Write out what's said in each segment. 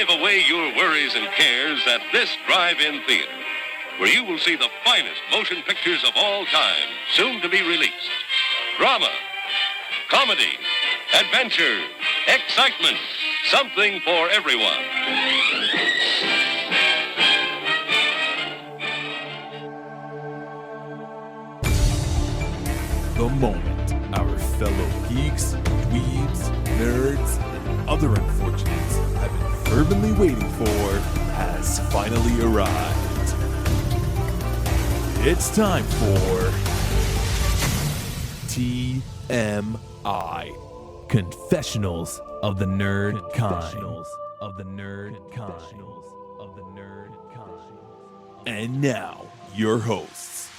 Drive away your worries and cares at this drive-in theater, where you will see the finest motion pictures of all time, soon to be released. Drama, comedy, adventure, excitement, something for everyone. The moment our fellow geeks, dweebs, nerds, and other unfortunates have been fervently waiting for has finally arrived. It's time for TMI, Confessionals of the Nerd Kind. And now, your hosts,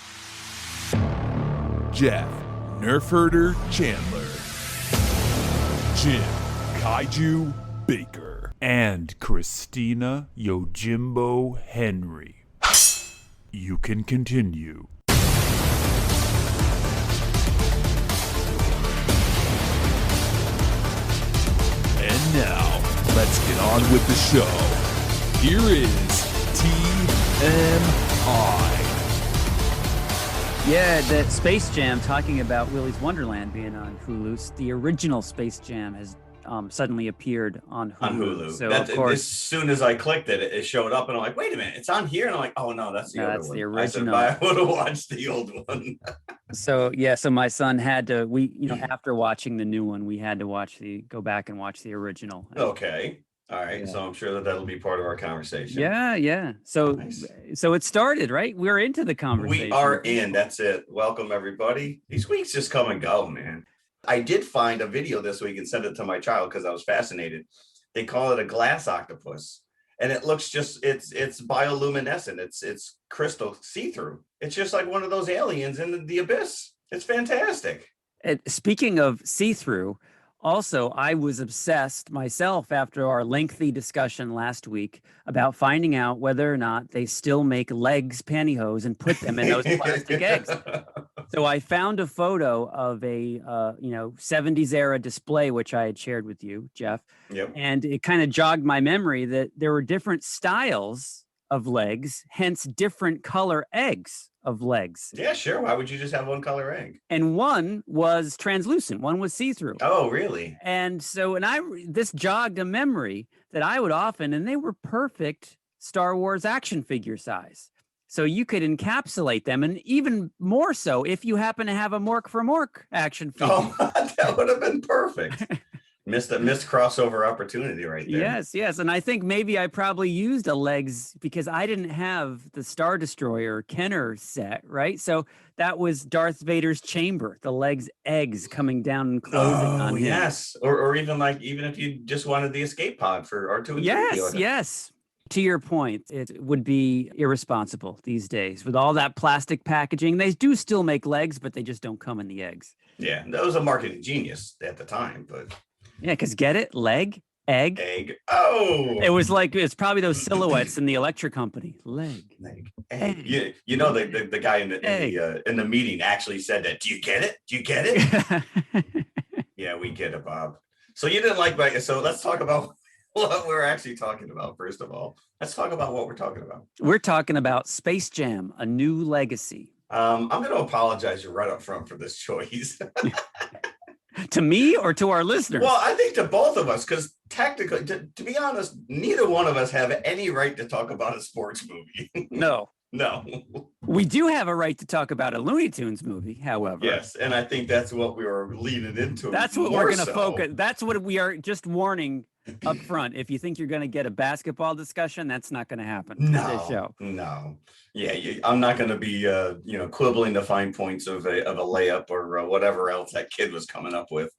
Jeff Nerf Herder Chandler, Jim Kaiju Baker, and Christina Yojimbo Henry. You can continue. And now, let's get on with the show. Here is TMI. Yeah, that Space Jam, talking about Willy's Wonderland being on Hulu. The original Space Jam has suddenly appeared on Hulu. On Hulu. So, of course, as soon as I clicked it, it showed up, and I'm like, wait a minute, it's on here? And I'm like, oh, no, that's the other one. The original. I would have watched the old one. So my son had to, after watching the new one, we had to go back and watch the original. Okay. All right. Yeah. So I'm sure that'll be part of our conversation. Yeah. So, Nice. So it started, right? We're into the conversation. We are in. That's it. Welcome, everybody. These weeks just come and go, man. I did find a video this week and sent it to my child because I was fascinated. They call it a glass octopus, and it looks it's bioluminescent. It's crystal see-through. It's just like one of those aliens in the abyss. It's fantastic. And speaking of see-through, also, I was obsessed myself after our lengthy discussion last week about finding out whether or not they still make legs pantyhose and put them in those plastic eggs. So I found a photo of a 70s era display, which I had shared with you, Jeff. Yep. And it kind of jogged my memory that there were different styles of legs, hence different color eggs of legs. Yeah, sure. Why would you just have one color egg? And one was translucent, one was see-through. Oh, really? And so, this jogged a memory that I would often, and they were perfect Star Wars action figure size. So you could encapsulate them, and even more so if you happen to have a Mork for Mork action figure. Oh, that would have been perfect. Missed crossover opportunity right there. Yes. And I think maybe I probably used a legs because I didn't have the Star Destroyer Kenner set, right? So that was Darth Vader's chamber, the legs eggs coming down and closing on him. Yes. Or even if you just wanted the escape pod for R2 and 3. Yes. To your point, it would be irresponsible these days with all that plastic packaging. They do still make legs, but they just don't come in the eggs. Yeah, that was a marketing genius at the time, but... Yeah, because get it? Leg, egg. Oh! It's probably those silhouettes in the Electric Company. Leg. Egg. You know the guy in the meeting actually said that. Do you get it? Yeah, we get it, Bob. So you didn't like that. So let's talk about what we're actually talking about, first of all. Let's talk about what we're talking about. We're talking about Space Jam, A New Legacy. I'm going to apologize right up front for this choice. To me or to our listeners? Well, I think to both of us, because technically, to be honest, neither one of us have any right to talk about a sports movie. No. We do have a right to talk about a Looney Tunes movie, however. Yes, and I think that's what we were leaning into. That's what we're going to focus. That's what we are just warning up front. If you think you're going to get a basketball discussion, that's not going to happen. This show. No. Yeah, I'm not going to be, quibbling the fine points of a layup or whatever else that kid was coming up with,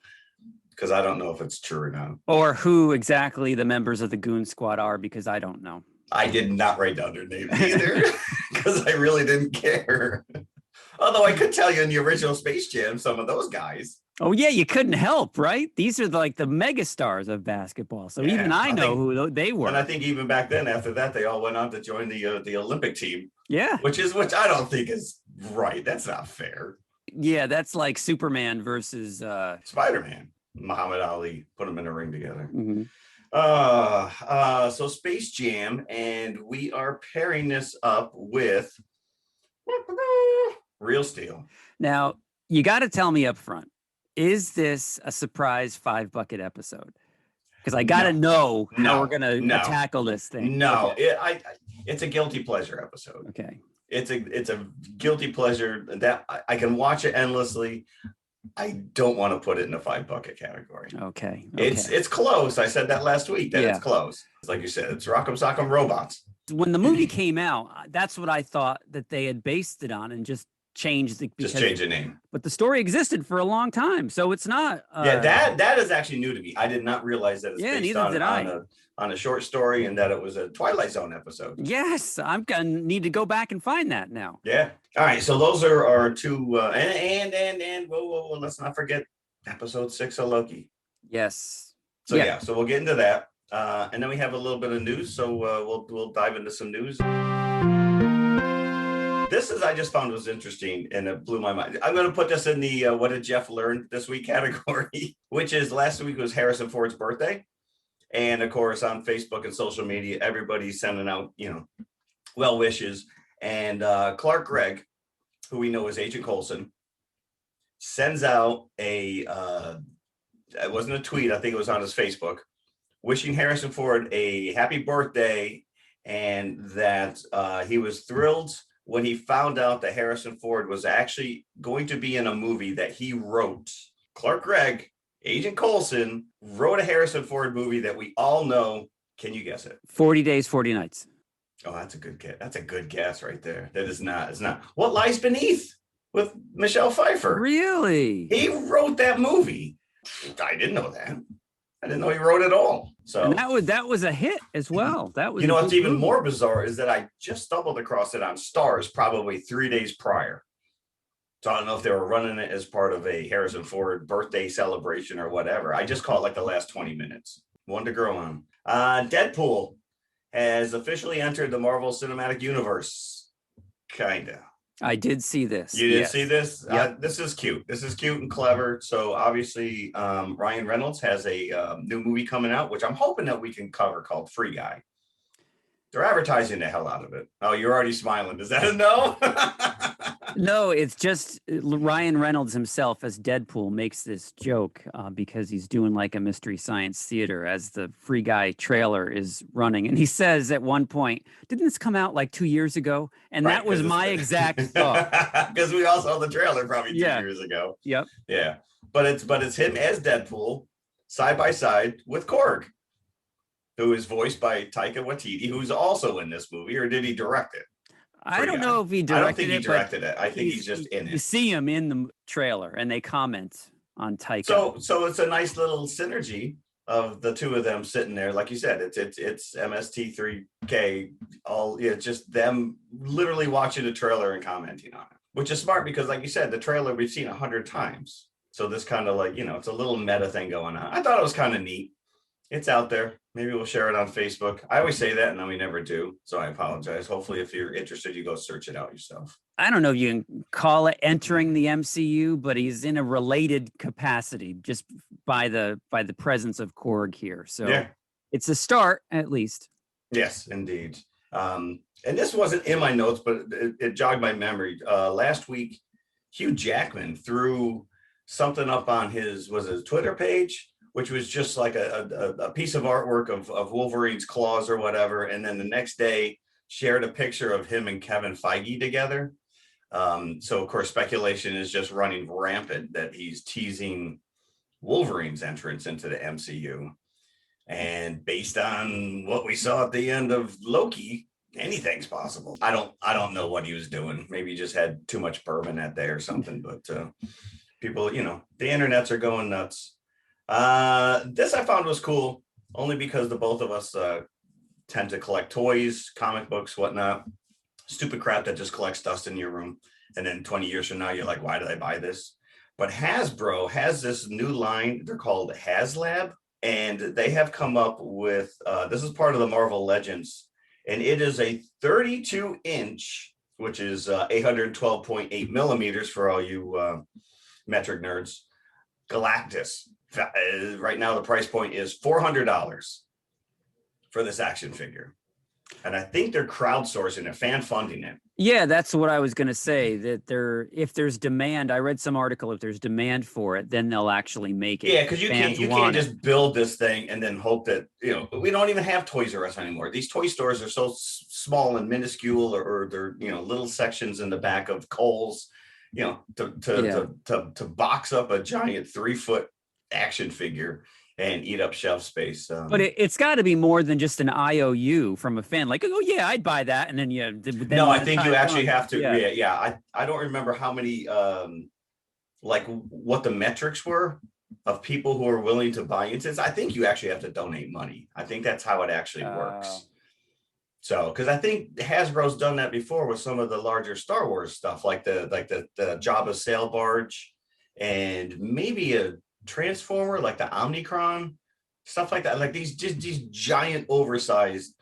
because I don't know if it's true or not. Or who exactly the members of the Goon Squad are, because I don't know. I did not write down their names either, because I really didn't care. Although I could tell you in the original Space Jam, some of those guys. Oh, yeah, you couldn't help, right? These are like the megastars of basketball. So even I know who they were. And I think even back then, after that, they all went on to join the Olympic team. Yeah. Which I don't think is right. That's not fair. Yeah, that's like Superman versus Spider-Man. Muhammad Ali, put them in a ring together. Mm-hmm. So Space Jam, and we are pairing this up with Real Steel. Now, you got to tell me up front, is this a surprise $5 episode? Because I got to know how we're going to tackle this thing. No, okay. It's a guilty pleasure episode. Okay. It's a guilty pleasure that I can watch it endlessly. I don't want to put it in the $5 category. Okay. It's close. I said that last week that it's close. It's like you said, it's Rock'em Sock'em Robots. When the movie came out, that's what I thought that they had based it on and just changed the name. But the story existed for a long time, so it's not. That is actually new to me. I did not realize that it's based on a short story and that it was a Twilight Zone episode. Yes, I'm gonna need to go back and find that now. Yeah. All right. So those are our two. And whoa, let's not forget episode 6 of Loki. Yes. So so we'll get into that, and then we have a little bit of news. So we'll dive into some news. This I just found was interesting and it blew my mind. I'm going to put this in the what did Jeff learn this week category, which is last week was Harrison Ford's birthday. And of course, on Facebook and social media, everybody's sending out, well wishes. And Clark Gregg, who we know as Agent Coulson, sends out it wasn't a tweet, I think it was on his Facebook, wishing Harrison Ford a happy birthday and that he was thrilled when he found out that Harrison Ford was actually going to be in a movie that he wrote. Clark Gregg, Agent Coulson, wrote a Harrison Ford movie that we all know. Can you guess it? 40 Days, 40 Nights. Oh, that's a good guess. That's a good guess right there. That is not. It's not. What Lies Beneath with Michelle Pfeiffer. Really? He wrote that movie. I didn't know that. I didn't know he wrote it all. So and that was a hit as well. That was. What's even more bizarre is that I just stumbled across it on Stars probably 3 days prior. So I don't know if they were running it as part of a Harrison Ford birthday celebration or whatever. I just caught like the last 20 minutes. One to grow on. Deadpool has officially entered the Marvel Cinematic Universe. Kinda. I did see this. You did see this? Yep. This is cute. This is cute and clever. So obviously, Ryan Reynolds has a new movie coming out, which I'm hoping that we can cover called Free Guy. They're advertising the hell out of it. Oh, you're already smiling. Is that a no? No, it's just Ryan Reynolds himself as Deadpool makes this joke because he's doing like a Mystery Science Theater as the Free Guy trailer is running. And he says at one point, didn't this come out like 2 years ago? And that was my exact thought. Because we all saw the trailer probably 2 years ago. Yep. Yeah. But it's him as Deadpool side by side with Korg, who is voiced by Taika Waititi, who's also in this movie, or did he direct it? I don't know if he directed it. I don't think he directed it. I think he's just in it. You see him in the trailer, and they comment on Taika. So it's a nice little synergy of the two of them sitting there. Like you said, it's MST3K. Just them literally watching the trailer and commenting on it, which is smart because, like you said, the trailer we've seen 100 times. So this kind of like it's a little meta thing going on. I thought it was kind of neat. It's out there. Maybe we'll share it on Facebook. I always say that and then we never do. So I apologize. Hopefully, if you're interested, you go search it out yourself. I don't know if you can call it entering the MCU, but he's in a related capacity just by the presence of Korg here. So it's a start, at least. Yes, indeed. And this wasn't in my notes, but it jogged my memory. Last week, Hugh Jackman threw something up on his Twitter page, which was just like a piece of artwork of Wolverine's claws or whatever. And then the next day shared a picture of him and Kevin Feige together. So of course, speculation is just running rampant that he's teasing Wolverine's entrance into the MCU. And based on what we saw at the end of Loki, anything's possible. I don't know what he was doing. Maybe he just had too much bourbon that day or something, but people, the internets are going nuts. This I found was cool only because the both of us tend to collect toys, comic books, whatnot, stupid crap that just collects dust in your room. And then 20 years from now, you're like, why did I buy this? But Hasbro has this new line. They're called HasLab. And they have come up with, this is part of the Marvel Legends. And it is a 32-inch, which is 812.8 millimeters for all you metric nerds, Galactus Right now, the price point is $400 for this action figure. And I think they're crowdsourcing it, fan funding it. Yeah, that's what I was going to say, that if there's demand, I read some article, if there's demand for it, then they'll actually make it. Yeah, because you Fans can't want it. just build this thing and then hope that, we don't even have Toys R Us anymore. These toy stores are so small and minuscule, or they're, little sections in the back of Kohl's, to box up a giant 3-foot action figure and eat up shelf space. But it's got to be more than just an IOU from a fan. Like, oh yeah, I'd buy that, and then no, I think you actually have to. Yeah. I don't remember how many, what the metrics were of people who are willing to buy into this. I think you actually have to donate money. I think that's how it actually works. So, because I think Hasbro's done that before with some of the larger Star Wars stuff, like the Jabba sail barge, and maybe a Transformer, like the Omnicron, stuff like that. Like these giant oversized.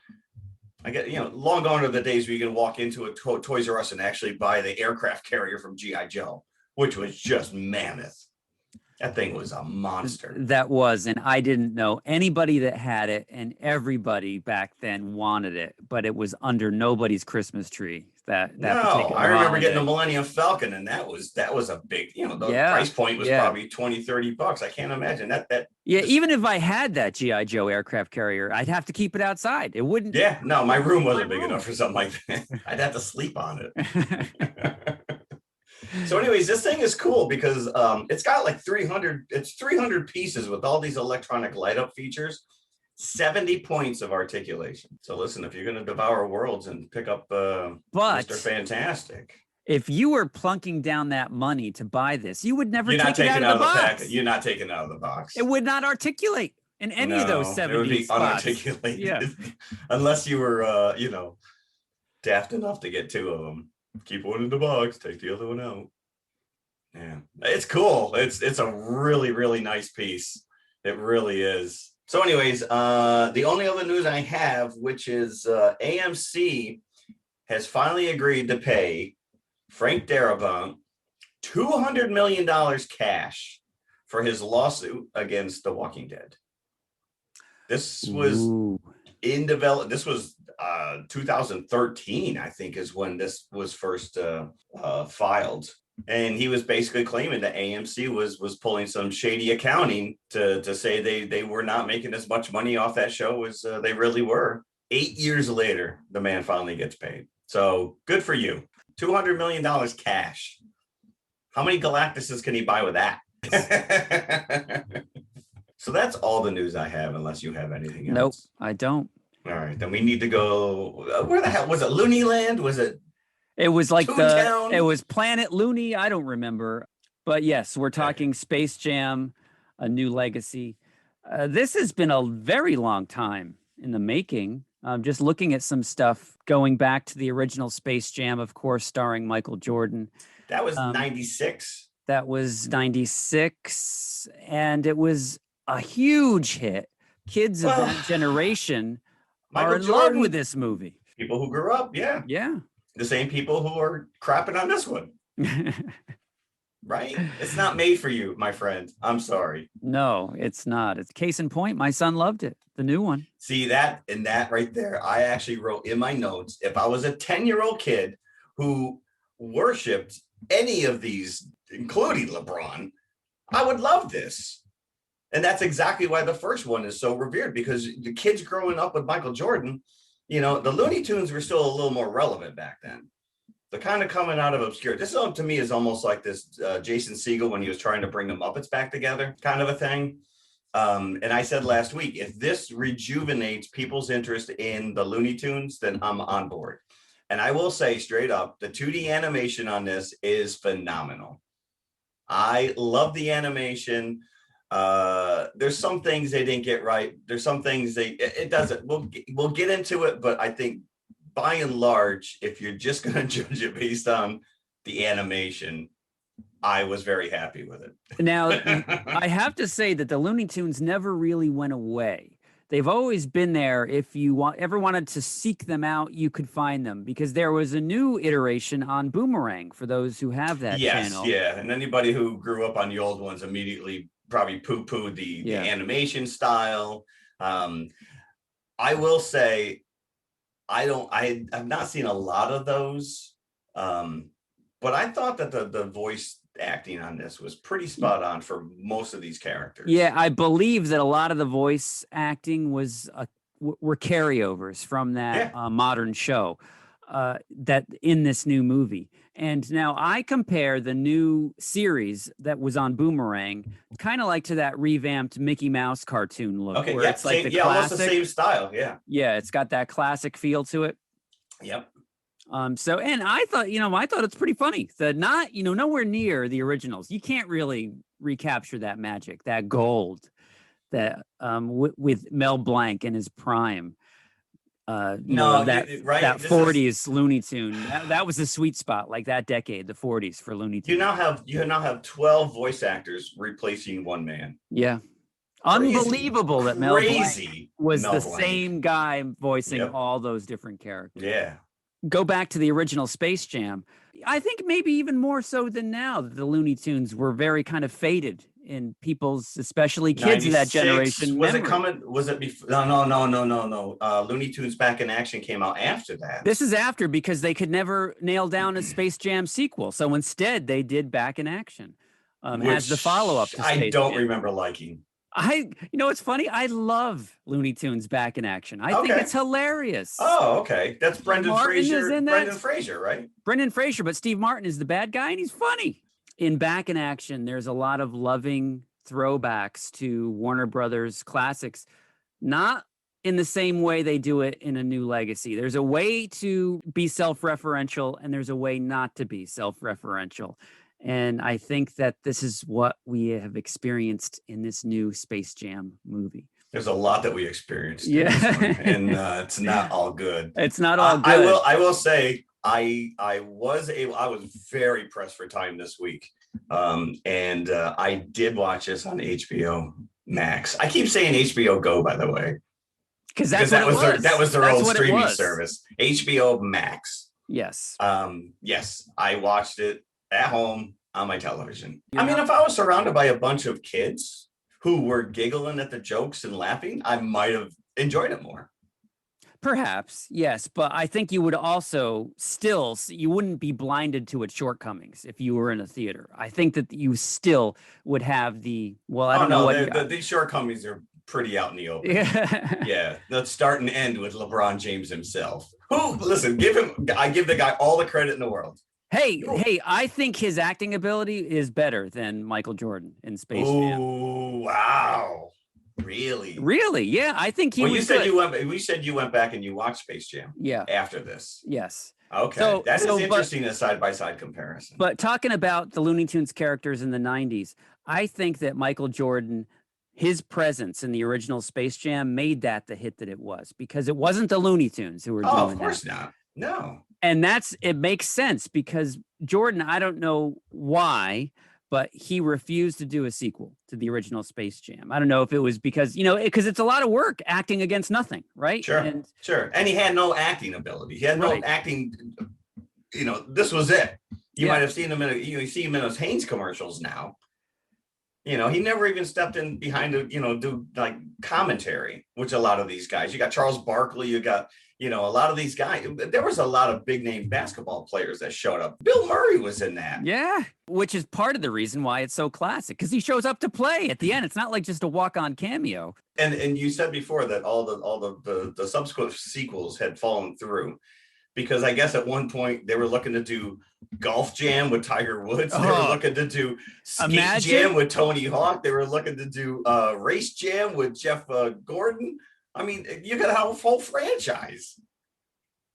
I get, long gone are the days where you can walk into a Toys R Us and actually buy the aircraft carrier from G.I. Joe, which was just mammoth. That thing was a monster. That was, and I didn't know anybody that had it, and everybody back then wanted it, but it was under nobody's Christmas tree. I remember getting the Millennium Falcon, and that was a big, the price point was probably $20-$30. I can't imagine that. Yeah, even if I had that G.I. Joe aircraft carrier, I'd have to keep it outside. It wouldn't. Yeah, no, my room wasn't big enough for something like that. I'd have to sleep on it. So anyways, this thing is cool because it's got like 300 pieces with all these electronic light up features, 70 points of articulation. So listen, if you're going to devour worlds and pick up Mr. Fantastic. If you were plunking down that money to buy this, you would never take it out of the box. You're not taking it out of the box. It would not articulate in any of those 70 it would be spots. Unarticulated. Yeah. Unless you were, daft enough to get 2 of them. Keep one in the box, take the other one out. Yeah, it's cool. It's a really, really nice piece. It really is. So anyways, the only other news I have, which is AMC has finally agreed to pay Frank Darabont $200 million cash for his lawsuit against The Walking Dead. This was in develop. This was 2013, I think, is when this was first filed. And he was basically claiming that AMC was pulling some shady accounting to say they were not making as much money off that show as they really were. 8 years later, the man finally gets paid. So good for you. $200 million cash. How many Galactuses can he buy with that? So that's all the news I have, unless you have anything else. Nope, I don't. All right, then we need to go. Where the hell was it? Looney Land? Was it? It was like Toontown? It was Planet Looney. I don't remember, but yes, we're talking Space Jam, A New Legacy. This has been a very long time in the making. Just looking at some stuff going back to the original Space Jam, of course, starring Michael Jordan. That was 96. That was 96, and it was a huge hit. Kids of that generation are in love with this movie. People who grew up, yeah. The same people who are crapping on this one. Right? It's not made for you, my friend. I'm sorry. No, it's not. It's case in point. My son loved it, the new one. See that right there. I actually wrote in my notes, if I was a 10-year-old kid who worshipped any of these, including LeBron, I would love this. And that's exactly why the first one is so revered, because the kids growing up with Michael Jordan, the Looney Tunes were still a little more relevant back then. They're kind of coming out of obscurity. This to me is almost like this Jason Segel when he was trying to bring the Muppets back together kind of a thing. And I said last week, if this rejuvenates people's interest in the Looney Tunes, then I'm on board. And I will say straight up, the 2D animation on this is phenomenal. I love the animation. There's some things they didn't get right. There's some things it doesn't. We'll get into it, but I think by and large, if you're just going to judge it based on the animation, I was very happy with it. Now, I have to say that the Looney Tunes never really went away. They've always been there. If you ever wanted to seek them out, you could find them, because there was a new iteration on Boomerang for those who have that channel. Yeah. And anybody who grew up on the old ones immediately probably poo-pooed the Yeah. animation style. I will say I've not seen a lot of those, but I thought that the voice acting on this was pretty spot on for most of these characters. Yeah, I believe that a lot of the voice acting were carryovers from that modern show that in this new movie. And now I compare the new series that was on Boomerang kind of like to that revamped Mickey Mouse cartoon look. Okay, where it's like the classic, almost the same style. Yeah. Yeah, it's got that classic feel to it. Yep. So, and I thought it's pretty funny. Nowhere near the originals. You can't really recapture that magic, that gold, that with Mel Blanc in his prime. That 40s Looney Tune. That was a sweet spot, like that decade, the 40s for Looney Tune. You now have 12 voice actors replacing one man. Yeah. Unbelievable that Mel Blanc was the same guy voicing all those different characters. Yeah. Go back to the original Space Jam. I think maybe even more so than now, the Looney Tunes were very kind of faded in people's, especially kids of that generation. Was it coming? Was it before? No. Looney Tunes Back in Action came out after that. This is after, because they could never nail down a Space Jam sequel. So instead, they did Back in Action as the follow-up to Space I don't Jam. remember liking. It's funny. I love Looney Tunes Back in Action. I think it's hilarious. Oh, okay. That's Brendan Fraser. Brendan Fraser, right? Brendan Fraser, but Steve Martin is the bad guy, and he's funny. In Back in Action, there's a lot of loving throwbacks to Warner Brothers classics, not in the same way they do it in A New Legacy. There's a way to be self-referential, and there's a way not to be self-referential. And I think that this is what we have experienced in this new Space Jam movie. There's a lot that we experienced. Yeah. And it's not all good. It's not all good. I will say I was very pressed for time this week. And I did watch this on HBO Max. I keep saying HBO Go, by the way. Because that was their old streaming service. HBO Max. Yes. Yes, I watched it at home on my television. Yeah. I mean, if I was surrounded by a bunch of kids who were giggling at the jokes and laughing, I might have enjoyed it more. Perhaps, yes, but I think you would also you wouldn't be blinded to its shortcomings if you were in a theater. I think that you still would have these shortcomings are pretty out in the open. Yeah. Yeah, let's start and end with LeBron James himself. Listen, I give the guy all the credit in the world. Hey, I think his acting ability is better than Michael Jordan in Space Jam. Oh, wow. Really? Really? Yeah, I think he was we said you went back and you watched Space Jam. Yeah. After this. Yes. Okay. That is interesting, a side-by-side comparison. But talking about the Looney Tunes characters in the 90s, I think that Michael Jordan, his presence in the original Space Jam made that the hit that it was, because it wasn't the Looney Tunes who were doing that. Of course not. No. And it makes sense, because Jordan, I don't know why, but he refused to do a sequel to the original Space Jam. I don't know if it was because it's a lot of work acting against nothing, right? Sure. And he had no acting ability. He had no acting. This was it. You might have seen him you see him in those Hanes commercials now. He never even stepped in behind do like commentary, which a lot of these guys, you got Charles Barkley, you got, a lot of these guys, there was a lot of big name basketball players that showed up. Bill Murray was in that. Yeah. Which is part of the reason why it's so classic, because he shows up to play at the end. It's not like just a walk-on cameo. And you said before that all the subsequent sequels had fallen through, because I guess at one point they were looking to do Golf Jam with Tiger Woods. They were looking to do Skate Jam with Tony Hawk. They were looking to do Race Jam with Jeff Gordon. I mean, you could have a full franchise.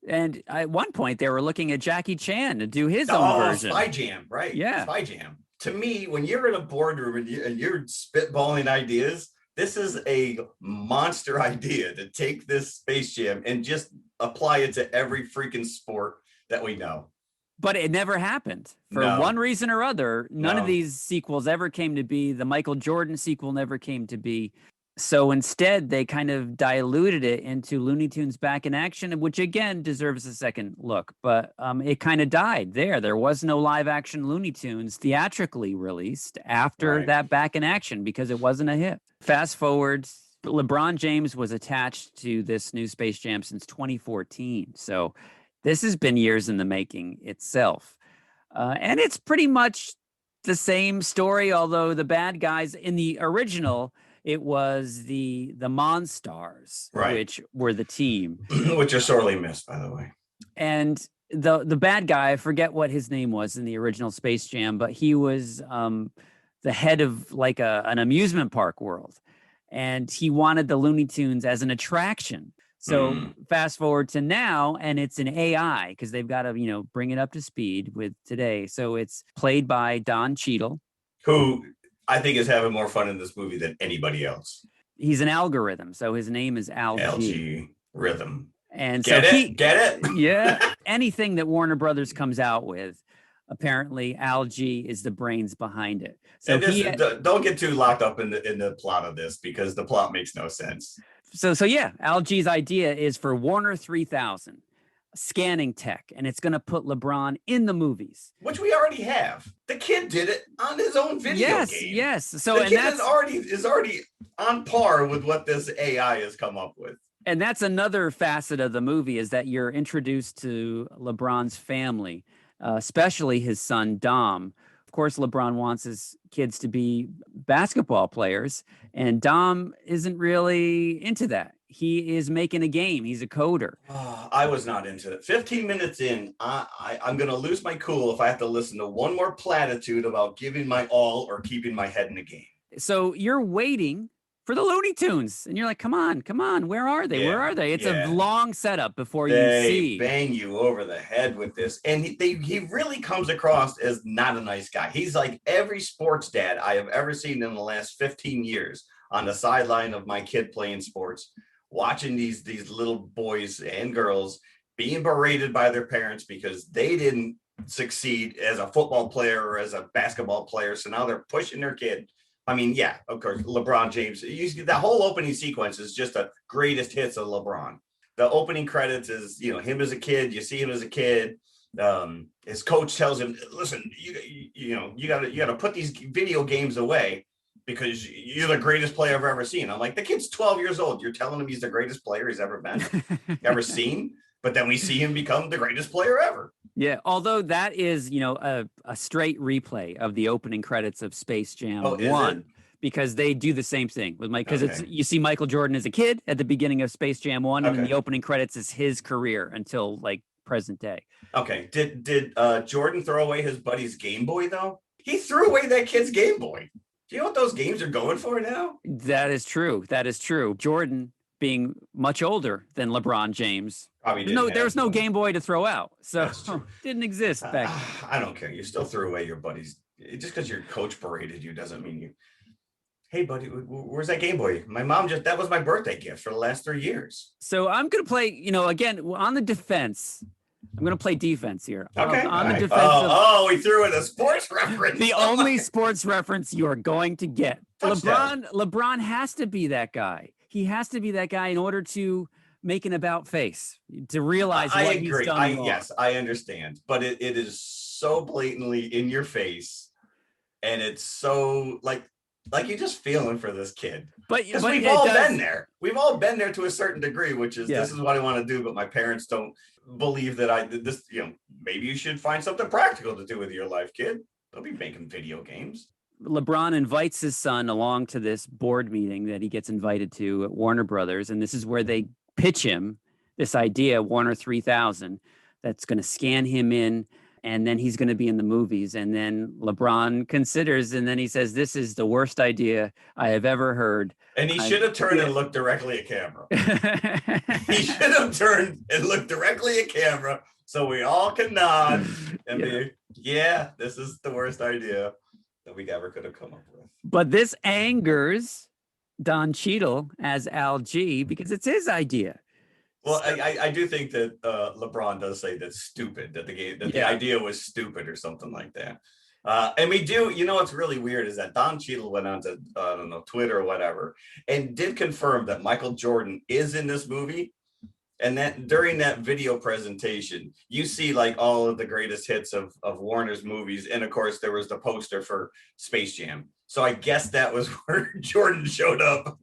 And at one point they were looking at Jackie Chan to do his own version. Spy Jam, right? Yeah. Spy Jam. To me, when you're in a boardroom and you're spitballing ideas, this is a monster idea to take this Space Jam and just apply it to every freaking sport that we know. But it never happened. For one reason or other, none of these sequels ever came to be. The Michael Jordan sequel never came to be. So instead, they kind of diluted it into Looney Tunes Back in Action, which again deserves a second look. But it kind of died there. There was no live action Looney Tunes theatrically released after that Back in Action because it wasn't a hit. Fast forward, LeBron James was attached to this new Space Jam since 2014. So this has been years in the making itself. And it's pretty much the same story, although the bad guys in the original, it was the Monstars, which were the team. Which are sorely missed, by the way. And the bad guy, I forget what his name was in the original Space Jam, but he was the head of like an amusement park world. And he wanted the Looney Tunes as an attraction. So fast forward to now, and it's an AI because they've got to, bring it up to speed with today. So it's played by Don Cheadle, who I think is having more fun in this movie than anybody else. He's an algorithm, so his name is Algae Rhythm. And get it? Yeah. Anything that Warner Brothers comes out with, apparently Algae is the brains behind it. So don't get too locked up in the plot of this because the plot makes no sense. So yeah, Algae's idea is for Warner 3000 scanning tech, and it's going to put LeBron in the movies, which we already have. The kid did it on his own video game. Yes. So the kid is already on par with what this AI has come up with. And that's another facet of the movie is that you're introduced to LeBron's family, especially his son Dom. Of course, LeBron wants his kids to be basketball players, and Dom isn't really into that. He is making a game. He's a coder. I was not into it. 15 minutes in, I'm going to lose my cool if I have to listen to one more platitude about giving my all or keeping my head in the game. So you're waiting for the Looney Tunes, and you're like, come on, where are they? Where are they? It's a long setup before you see. They bang you over the head with this, and he really comes across as not a nice guy. He's like every sports dad I have ever seen in the last 15 years on the sideline of my kid playing sports, watching these little boys and girls being berated by their parents because they didn't succeed as a football player or as a basketball player, so now they're pushing their kid. I mean, yeah, of course, LeBron James. That whole opening sequence is just the greatest hits of LeBron. The opening credits is, him as a kid. You see him as a kid. His coach tells him, "Listen, you got to put these video games away because you're the greatest player I've ever seen." I'm like, the kid's 12 years old. You're telling him he's the greatest player he's ever been, ever seen. But then we see him become the greatest player ever. Yeah, although that is, a straight replay of the opening credits of Space Jam 1, because they do the same thing with Mike. Because you see Michael Jordan as a kid at the beginning of Space Jam 1, and then the opening credits is his career until like present day. Okay, did Jordan throw away his buddy's Game Boy though? He threw away that kid's Game Boy. Do you know what those games are going for now? That is true. Jordan, being much older than LeBron James, there was no Game Boy to throw out, so didn't exist back then. I don't care. You still threw away your buddies. Just because your coach berated you doesn't mean you. Hey, buddy, where's that Game Boy? My mom that was my birthday gift for the last 3 years. So I'm gonna play. Again on the defense. I'm going to play defense here. Okay. On the defense. We threw in a sports reference. The only sports reference you are going to get. Touchdown. LeBron has to be that guy. He has to be that guy in order to make an about face, to realize what he's done wrong. Yes, I understand. But it is so blatantly in your face. And it's so like you're just feeling for this kid. Because we've all been there. We've all been there to a certain degree, which is this is what I want to do, but my parents don't believe that I did this. Maybe you should find something practical to do with your life, kid. Don't be making video games. LeBron invites his son along to this board meeting that he gets invited to at Warner Brothers. And this is where they pitch him this idea, Warner 3000, that's going to scan him in. And then he's going to be in the movies. And then LeBron considers, and then he says, "This is the worst idea I have ever heard." And he should have turned and looked directly at camera. He should have turned and looked directly at camera so we all can nod and be, this is the worst idea that we ever could have come up with. But this angers Don Cheadle as Al G because it's his idea. Well, I do think that LeBron does say that's stupid, that the idea was stupid or something like that. And we do, you know, what's really weird is that Don Cheadle went on to, I don't know, Twitter or whatever, and did confirm that Michael Jordan is in this movie. And that during that video presentation, you see like all of the greatest hits of Warner's movies. And of course, there was the poster for Space Jam. So I guess that was where Jordan showed up.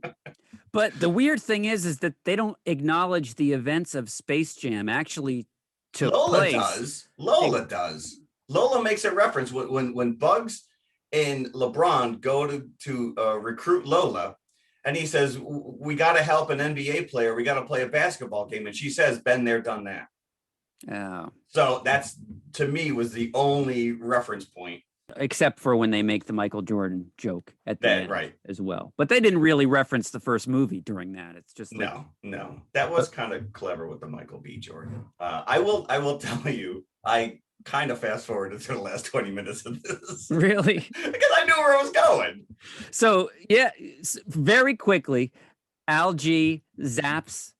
But the weird thing is that they don't acknowledge the events of Space Jam actually took place. Lola does. Lola makes a reference when Bugs and LeBron go to recruit Lola. And he says, we got to help an NBA player. We got to play a basketball game. And she says, been there, done that. Oh. So that's, to me, was the only reference point. Except for when they make the Michael Jordan joke at the end right. as well. But they didn't really reference the first movie during that. It's just like, no. That was kind of clever with the Michael B. Jordan. I will tell you, I kind of fast forwarded to the last 20 minutes of this. Really? Because I knew where I was going. So, yeah, very quickly, Al G zaps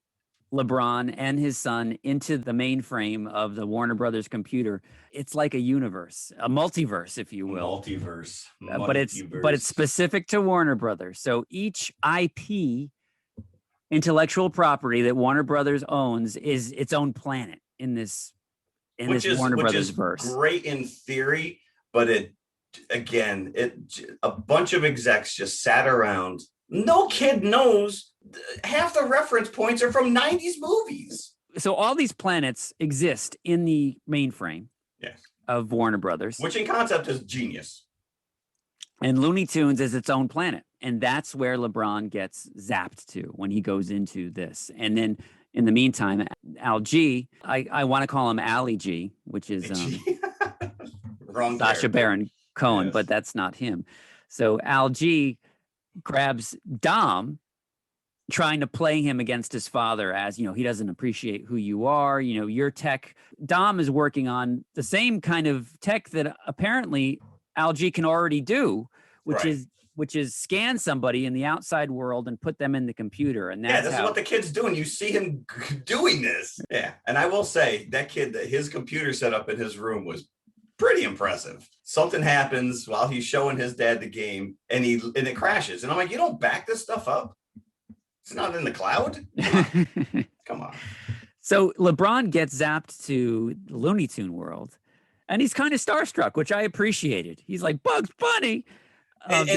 LeBron and his son into the mainframe of the Warner Brothers computer. It's like a universe, a multiverse, if you will. Multiverse. But it's specific to Warner Brothers. So each IP intellectual property that Warner Brothers owns is its own planet in this Warner Brothers verse. Great in theory, but a bunch of execs just sat around. No kid knows. Half the reference points are from 90s movies. So all these planets exist in the mainframe of Warner Brothers. Which in concept is genius. And Looney Tunes is its own planet. And that's where LeBron gets zapped to when he goes into this. And then in the meantime, Al G, I want to call him Ali G, which is wrong Sacha Baron Cohen, but that's not him. So Al G grabs Dom, trying to play him against his father as, he doesn't appreciate who you are, your tech. Dom is working on the same kind of tech that apparently Al G can already do, which is scan somebody in the outside world and put them in the computer. And that's is what the kid's doing. You see him doing this. Yeah. And I will say that kid, his computer setup in his room was pretty impressive. Something happens while he's showing his dad the game and it crashes. And I'm like, you don't back this stuff up? It's not in the cloud? Come on. So LeBron gets zapped to the Looney Tune world and he's kind of starstruck, which I appreciated. He's like, Bugs Bunny. And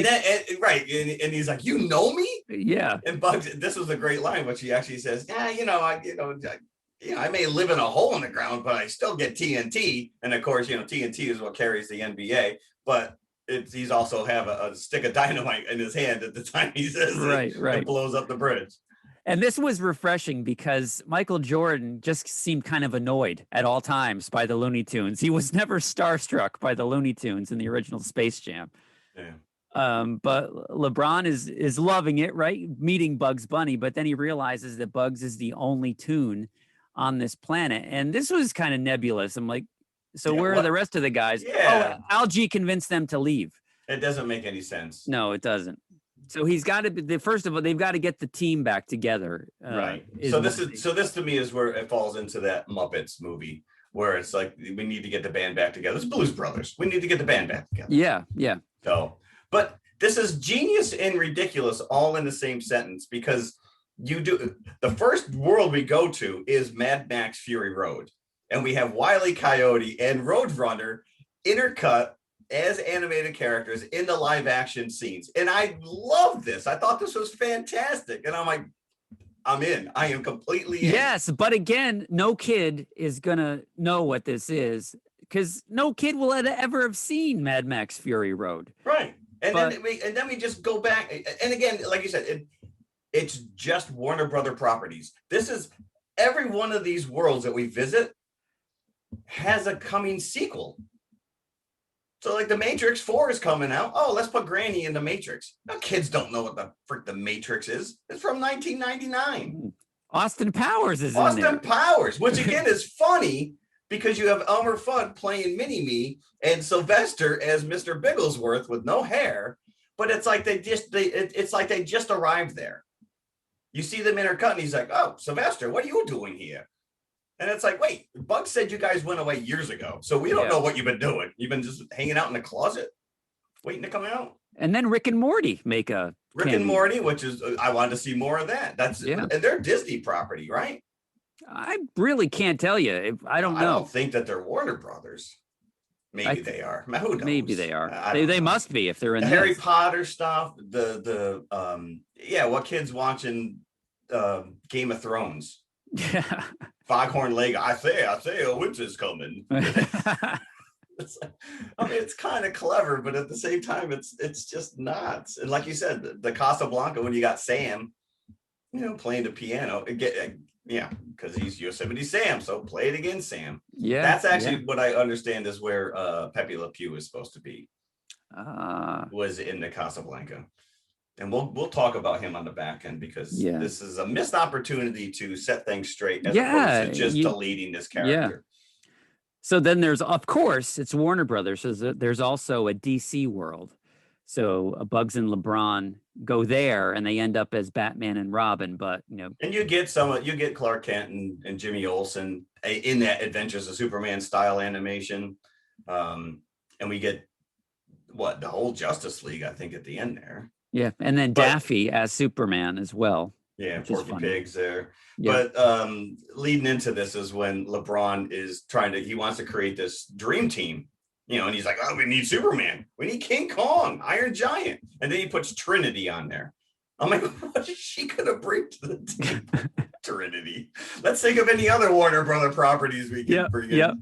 he's like, you know me? Yeah. And Bugs, this was a great line, which he actually says, I may live in a hole in the ground, but I still get TNT. And of course, TNT is what carries the NBA. But he's also have a stick of dynamite in his hand at the time he says it blows up the bridge. And this was refreshing because Michael Jordan just seemed kind of annoyed at all times by the Looney Tunes. He was never starstruck by the Looney Tunes in the original Space Jam. Yeah. But LeBron is loving it, right? Meeting Bugs Bunny, but then he realizes that Bugs is the only tune on this planet. And this was kind of nebulous. I'm like, so where are the rest of the guys? Yeah. Oh, Al G convinced them to leave. It doesn't make any sense. No, it doesn't. So he's got to first of all, they've got to get the team back together. Right. So this to me is where it falls into that Muppets movie where it's like, we need to get the band back together. It's Blues Brothers. We need to get the band back together. Yeah. Yeah. So, but this is genius and ridiculous all in the same sentence because the first world we go to is Mad Max Fury Road. And we have Wile E. Coyote and Roadrunner intercut as animated characters in the live action scenes. And I love this. I thought this was fantastic. And I'm like, I'm in. I am completely in. Yes, but again, no kid is going to know what this is because no kid will ever have seen Mad Max Fury Road. Right. And then we just go back. And again, like you said, it's just Warner Brother properties. This is every one of these worlds that we visit has a coming sequel. So like the Matrix 4 is coming out. Oh, let's put Granny in the Matrix. Now, kids don't know what the frick the Matrix is. It's from 1999. Austin Powers is in there. Austin Powers, which again is funny because you have Elmer Fudd playing Mini-Me and Sylvester as Mr. Bigglesworth with no hair. But it's like they just arrived there. You see them intercut and he's like, oh, Sylvester, what are you doing here? And it's like, wait, Bugs said you guys went away years ago. So we don't know what you've been doing. You've been just hanging out in the closet, waiting to come out. And then Rick and Morty make a Rick and Morty, which is, I wanted to see more of that. And they're Disney property, right? I really can't tell you. I don't know. I don't think that they're Warner Brothers. Maybe they are. Who knows? Maybe they are. They must be if they're in the Harry Potter stuff. What kids watching Game of Thrones? Yeah. Foghorn Lake. I say, a winter's coming. It's kind of clever, but at the same time, it's just nuts. And like you said, the Casablanca, when you got Sam, playing the piano, because he's Yosemite Sam, so play it again, Sam. Yeah, that's actually what I understand is where Pepe Le Pew is supposed to be. Was in the Casablanca. And we'll talk about him on the back end because this is a missed opportunity to set things straight as opposed to just deleting this character. So then there's, of course, it's Warner Brothers. So there's also a DC world. So Bugs and LeBron go there and they end up as Batman and Robin, but and you get Clark Kent and Jimmy Olsen in that Adventures of Superman style animation. And we get the whole Justice League, I think, at the end there. Yeah, and then Daffy as Superman as well. Yeah, Porky Pig's there. Yeah. But leading into this is when LeBron is he wants to create this dream team, and he's like, oh, we need Superman. We need King Kong, Iron Giant. And then he puts Trinity on there. I'm like, what is she going to bring to the team? Trinity. Let's think of any other Warner Brother properties we can bring in. Yep.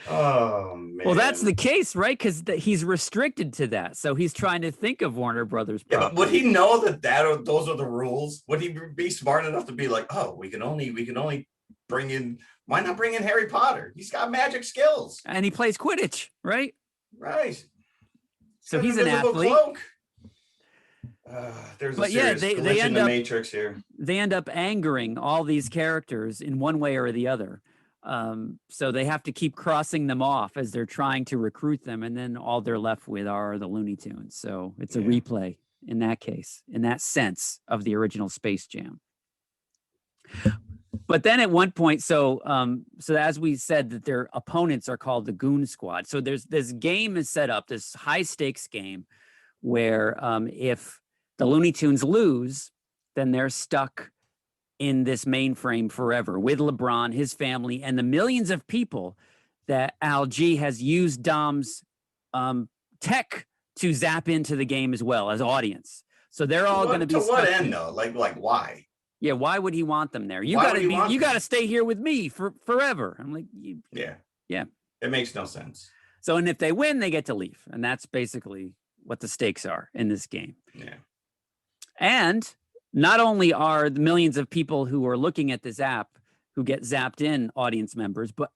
Oh, man. Well, that's the case, right? Because he's restricted to that. So he's trying to think of Warner Brothers properties. Yeah, but would he know those are the rules? Would he be smart enough to be like, oh, we can only bring in, why not bring in Harry Potter? He's got magic skills. And he plays Quidditch, right? Right. So he's an athlete. Cloak. There's a serious glitch in the Matrix here. They end up angering all these characters in one way or the other. So they have to keep crossing them off as they're trying to recruit them. And then all they're left with are the Looney Tunes. So it's a replay in that case, in that sense of the original Space Jam. But then at one point, so as we said, that their opponents are called the Goon Squad. So there's this game is set up, this high stakes game where if the Looney Tunes lose, then they're stuck in this mainframe forever with LeBron, his family, and the millions of people that Al G has used Dom's tech to zap into the game as well as audience. So they're all going to be. To what end though? Like why? Yeah, why would he want them there? You got to stay here with me forever. I'm like, yeah. It makes no sense. So, and if they win, they get to leave, and that's basically what the stakes are in this game. Yeah. And not only are the millions of people who are looking at this app who get zapped in audience members, but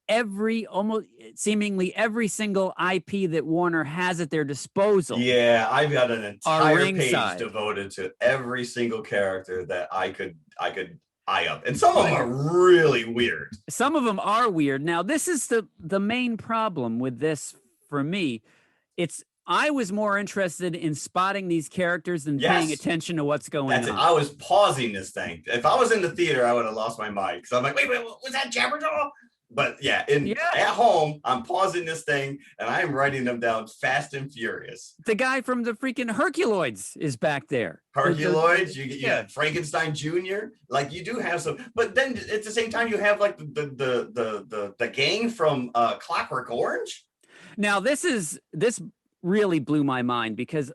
seemingly every single IP that Warner has at their disposal. Yeah, I've got an entire page devoted to every single character that I could eye up. And some of them are really weird. Some of them are weird. Now, this is the main problem with this for me. I was more interested in spotting these characters than paying attention to what's going on. I was pausing this thing. If I was in the theater, I would have lost my mind. Because I'm like, wait, was that Jabberjaw? But at home, I'm pausing this thing and I'm writing them down fast and furious. The guy from the freaking Herculoids is back there. Herculoids, you have Frankenstein Jr. Like you do have some, but then at the same time, you have like the gang from Clockwork Orange. Now this really blew my mind because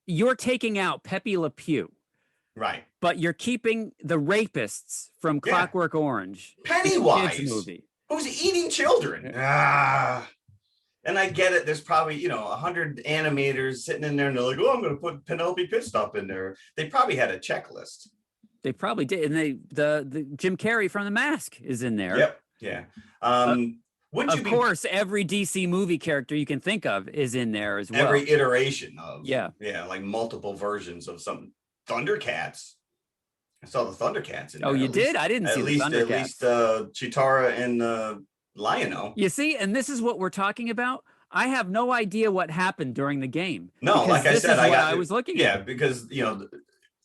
you're taking out Pepe Le Pew. Right. But you're keeping the rapists from Clockwork Orange. Pennywise. Movie. Who's eating children. And I get it. There's probably, 100 animators sitting in there and they're like, oh, I'm going to put Penelope Pitstop in there. They probably had a checklist. They probably did. And the Jim Carrey from The Mask is in there. Yep. Yeah. Of course, every DC movie character you can think of is in there as well. Every iteration of. Yeah, like multiple versions of some Thundercats. I saw the Thundercats in there. Oh, you did? I didn't see the Thundercats. At least Chitara and Lion-O. You see, and this is what we're talking about. I have no idea what happened during the game. No, like I said, I was looking at. Yeah, because,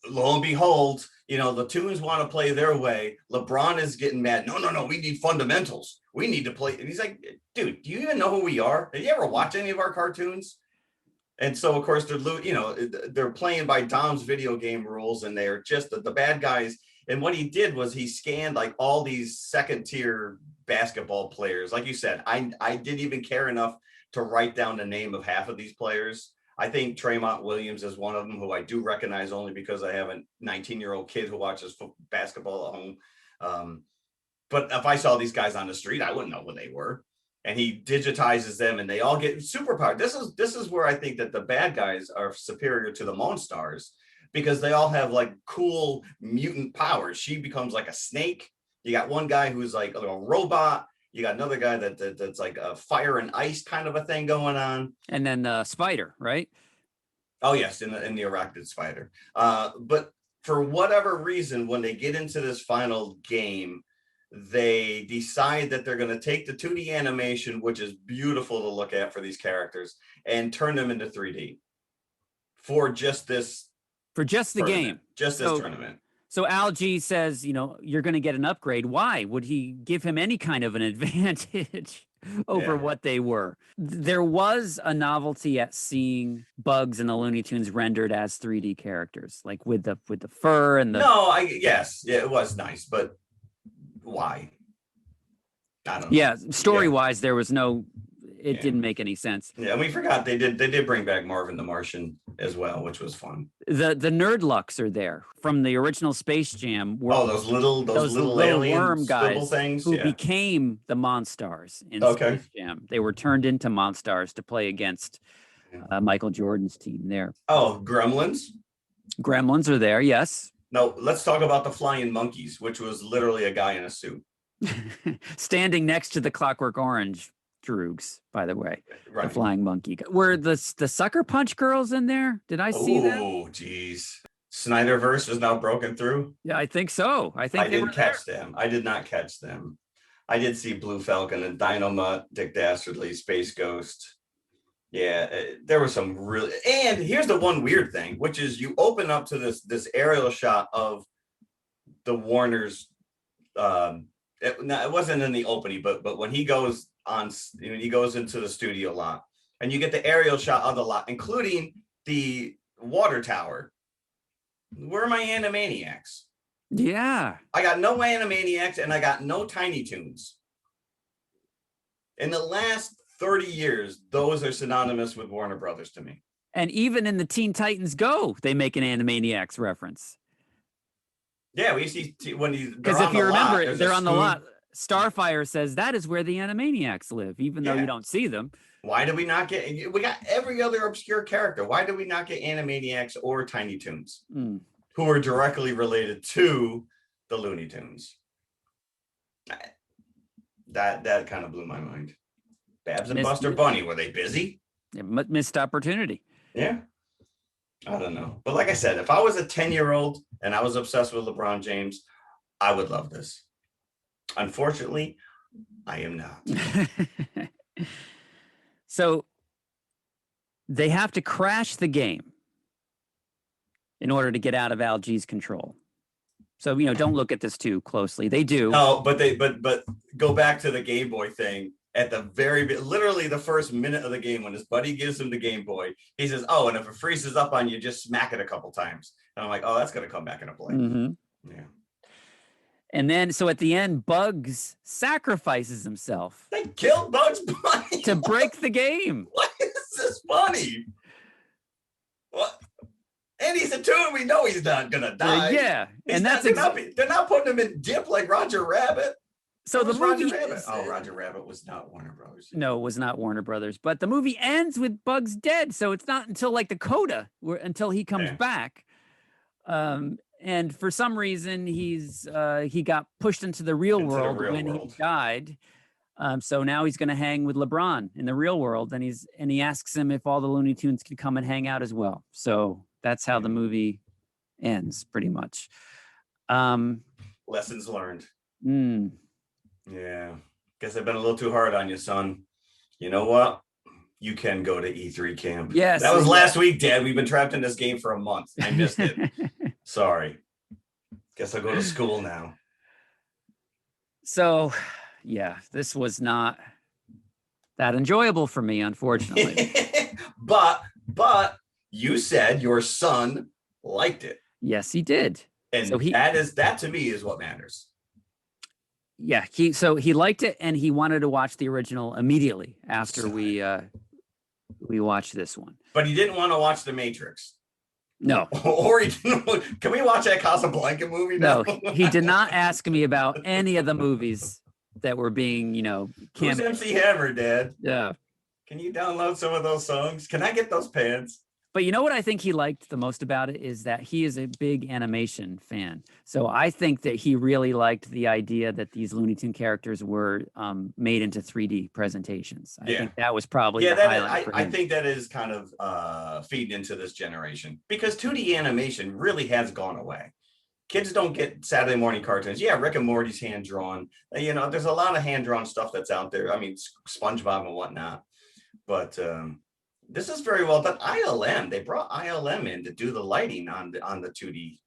lo and behold, the Toons want to play their way. LeBron is getting mad. No, we need fundamentals. We need to play. And he's like, dude, do you even know who we are? Did you ever watch any of our cartoons? And so, of course, they're playing by Dom's video game rules, and they're just the bad guys. And what he did was he scanned like all these second tier basketball players. Like you said, I didn't even care enough to write down the name of half of these players. I think Tremont Williams is one of them, who I do recognize only because I have a 19-year-old kid who watches basketball at home. But if I saw these guys on the street, I wouldn't know who they were. And he digitizes them, and they all get superpowered. This is where I think that the bad guys are superior to the Monstars, because they all have like cool mutant powers. She becomes like a snake. You got one guy who's like a robot. You got another guy that's like a fire and ice kind of a thing going on. And then Spider, right? Oh yes, in the arachnid spider. But for whatever reason, when they get into this final game, they decide that they're going to take the 2D animation, which is beautiful to look at for these characters, and turn them into 3D for just the game, this tournament. So Al-G says, you're going to get an upgrade. Why would he give him any kind of an advantage over what they were? There was a novelty at seeing Bugs and the Looney Tunes rendered as 3D characters, like with the fur and the. No, it was nice, but why? I don't know. Yeah, story-wise, there was no. It didn't make any sense. Yeah, and we forgot they did bring back Marvin the Martian as well, which was fun. The Nerdlucks are there from the original Space Jam. Those little alien worm guys things who became the Monstars in Space Jam. They were turned into Monstars to play against Michael Jordan's team there. Oh, Gremlins? Gremlins are there, yes. No, let's talk about the Flying Monkeys, which was literally a guy in a suit. Standing next to the Clockwork Orange Droogs, by the way, right. The Flying Monkey. Were the Sucker Punch girls in there? Did I see that? Oh, geez. Snyderverse is now broken through? Yeah, I think so. I didn't catch them. I did not catch them. I did see Blue Falcon and Dynamite, Dick Dastardly, Space Ghost. Yeah, there was some really... And here's the one weird thing, which is you open up to this aerial shot of the Warner's... it wasn't in the opening, but when he goes he goes into the studio lot, and you get the aerial shot of the lot, including the water tower. Where are my Animaniacs? Yeah. I got no Animaniacs, and I got no Tiny Toons. In the last 30 years, those are synonymous with Warner Brothers to me. And even in the Teen Titans Go, they make an Animaniacs reference. Yeah, we see when because if you remember, they're on the lot. Starfire says that is where the Animaniacs live, even though you don't see them. Why do we not get? We got every other obscure character. Why do we not get Animaniacs or Tiny Toons, who are directly related to the Looney Tunes? That kind of blew my mind. Babs and Buster Bunny, were they busy? Missed opportunity. Yeah. I don't know. But like I said, if I was a 10-year-old and I was obsessed with LeBron James, I would love this. Unfortunately, I am not. So they have to crash the game in order to get out of Al-G's control. So, don't look at this too closely. They do. No, but go back to the Game Boy thing. At the literally the first minute of the game, when his buddy gives him the Game Boy, he says, "Oh, and if it freezes up on you, just smack it a couple times." And I'm like, "Oh, that's gonna come back into play." Mm-hmm. Yeah. And then, so at the end, Bugs sacrifices himself. They killed Bugs Bunny to break the game. Why is this funny? What? And he's a toon. We know he's not gonna die. And they're not putting him in dip like Roger Rabbit. So the movie Roger Rabbit was not Warner Brothers. No, it was not Warner Brothers. But the movie ends with Bugs dead, so it's not until like the coda until he comes back. And for some reason, he got pushed into the real world when he died. So now he's going to hang with LeBron in the real world, and he asks him if all the Looney Tunes can come and hang out as well. So that's how the movie ends, pretty much. Lessons learned. Yeah, guess I've been a little too hard on you, son. You know what? You can go to E3 camp. Yes. That was last week, Dad. We've been trapped in this game for a month. I missed it. Sorry. Guess I'll go to school now. So, yeah, this was not that enjoyable for me, unfortunately. but you said your son liked it. Yes, he did. And so that to me is what matters. Yeah, he liked it, and he wanted to watch the original immediately after we watched this one. But he didn't want to watch The Matrix. No. Or he didn't. Can we watch that Casablanca movie now? No, he did not ask me about any of the movies that were being, Who's MC Hammer, Dad? Yeah. Can you download some of those songs? Can I get those pants? But you know what I think he liked the most about it is that he is a big animation fan. So I think that he really liked the idea that these Looney Tune characters were made into 3D presentations. I think that was probably the highlight for him. I think that is kind of feeding into this generation because 2D animation really has gone away. Kids don't get Saturday morning cartoons. Yeah, Rick and Morty's hand drawn. There's a lot of hand drawn stuff that's out there. I mean, SpongeBob and whatnot. But this is very well done. ILM, they brought ILM in to do the lighting on the 2D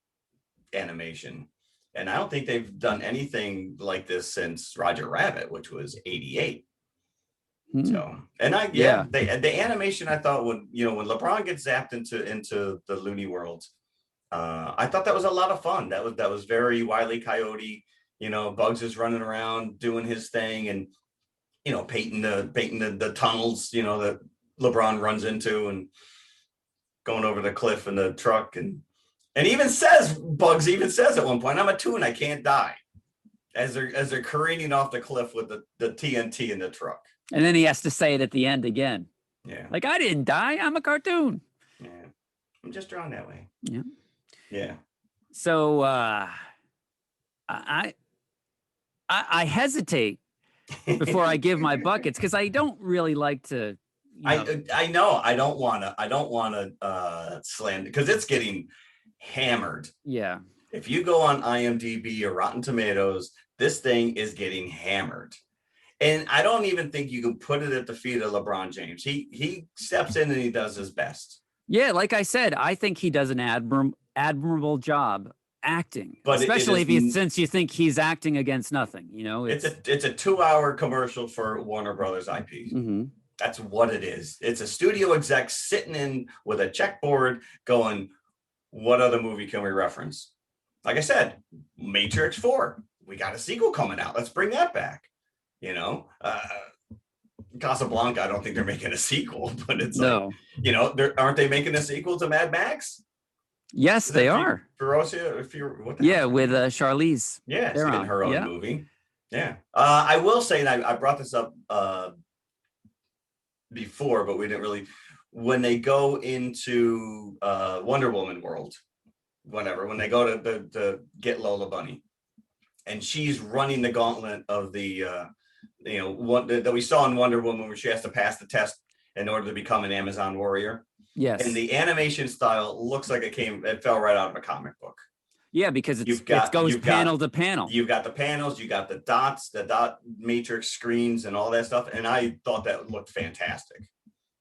animation. And I don't think they've done anything like this since Roger Rabbit, which was 88. So, and the animation I thought when LeBron gets zapped into the Looney world, I thought that was a lot of fun. That was very Wile E. Coyote. Bugs is running around doing his thing and painting the tunnels, that LeBron runs into and going over the cliff in the truck and Bugs even says at one point, I'm a toon, I can't die, as they're careening off the cliff with the TNT in the truck. And then he has to say it at the end again. Yeah. Like, I didn't die, I'm a cartoon. Yeah. I'm just drawn that way. Yeah. Yeah. So I hesitate before I give my buckets because I don't really like to. I know. I don't want to slander because it's getting hammered. Yeah. If you go on IMDb or Rotten Tomatoes, this thing is getting hammered. And I don't even think you can put it at the feet of LeBron James. He steps in and he does his best. Yeah, like I said, I think he does an admirable job acting, but especially since you think he's acting against nothing. It's a 2-hour commercial for Warner Brothers IP. Mm-hmm. That's what it is. It's a studio exec sitting in with a checkboard going, what other movie can we reference? Like I said, Matrix 4. We got a sequel coming out. Let's bring that back. Casablanca, I don't think they're making a sequel, but it's aren't they making a sequel to Mad Max? Yes, they are. Ferocia, with Charlize. Yeah, she's in her own movie. Yeah. I will say, and I brought this up before, but we didn't really, when they go into Wonder Woman world, when they go to get Lola Bunny, and she's running the gauntlet of the that we saw in Wonder Woman, where she has to pass the test in order to become an Amazon warrior. Yes. And the animation style looks like it fell right out of a comic book. Yeah, because it goes panel to panel. You've got the panels, you got the dots, the dot matrix screens and all that stuff. And I thought that looked fantastic.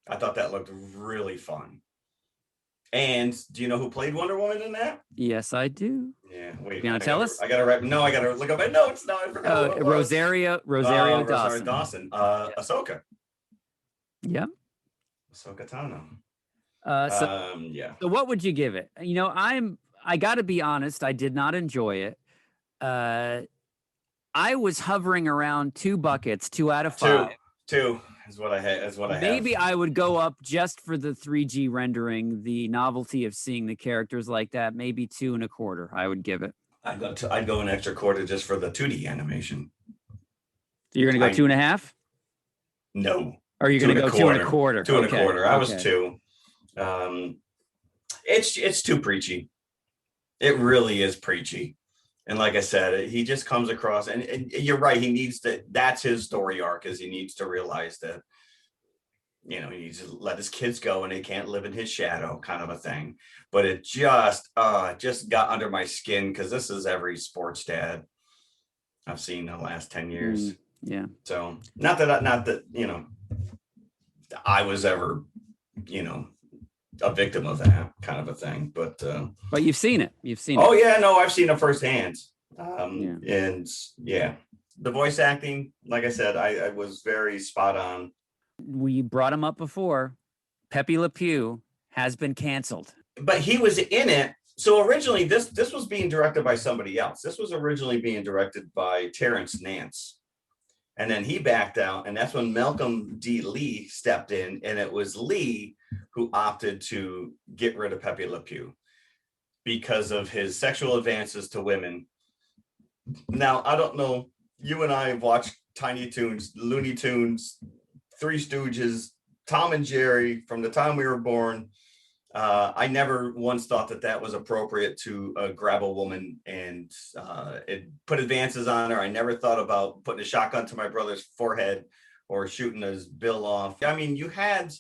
I thought that looked really fun. And do you know who played Wonder Woman in that? Yes, I do. Yeah. Wait. You want to tell us? I got to look up my notes now. I forgot. Rosario Dawson. Ahsoka. Yeah. Ahsoka Tano. So what would you give it? I got to be honest, I did not enjoy it. I was hovering around 2 buckets, 2 out of 5. Two is what I had. Maybe I would go up just for the 3G rendering, the novelty of seeing the characters like that. Maybe 2 1/4. I would give it. I'd go an extra quarter just for the 2D animation. So you're gonna go 2.5? No. Or are you gonna go 2 1/4? 2 1/4. I was 2. It's too preachy. It really is preachy. And like I said, he just comes across, and you're right. He needs to, that's his story arc, is he needs to realize that, he needs to let his kids go and they can't live in his shadow, kind of a thing. But it just got under my skin, because this is every sports dad I've seen in the last 10 years. Yeah. So not that I was ever, a victim of that kind of a thing. But you've seen it. You've seen oh it. yeah, no, I've seen it firsthand. Yeah. And yeah, the voice acting, like I said, I was very spot on. We brought him up before. Pepe Le Pew has been canceled. But he was in it. So originally, this was being directed by somebody else. This was originally being directed by Terrence Nance. And then he backed out. And that's when Malcolm D. Lee stepped in. And it was Lee who opted to get rid of Pepe Le Pew because of his sexual advances to women. Now, I don't know. You and I have watched Tiny Toons, Looney Tunes, Three Stooges, Tom and Jerry from the time we were born. I never once thought that was appropriate to grab a woman and put advances on her. I never thought about putting a shotgun to my brother's forehead or shooting his bill off. I mean, you had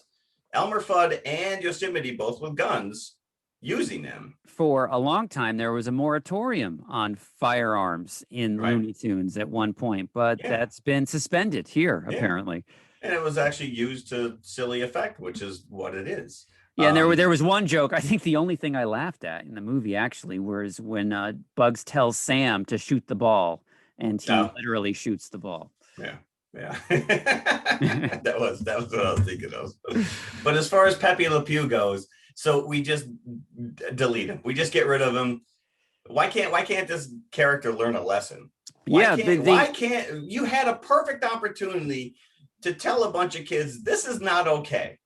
Elmer Fudd and Yosemite both with guns using them. For a long time, there was a moratorium on firearms in Looney Tunes at one point, but that's been suspended here, apparently. And it was actually used to silly effect, which is what it is. Yeah, and there was one joke. I think the only thing I laughed at in the movie actually was when Bugs tells Sam to shoot the ball, and he literally shoots the ball. Yeah. that was what I was thinking of. But as far as Pepe Le Pew goes, so we just delete him. We just get rid of him. Why can't this character learn a lesson? Why can't you had a perfect opportunity to tell a bunch of kids this is not okay?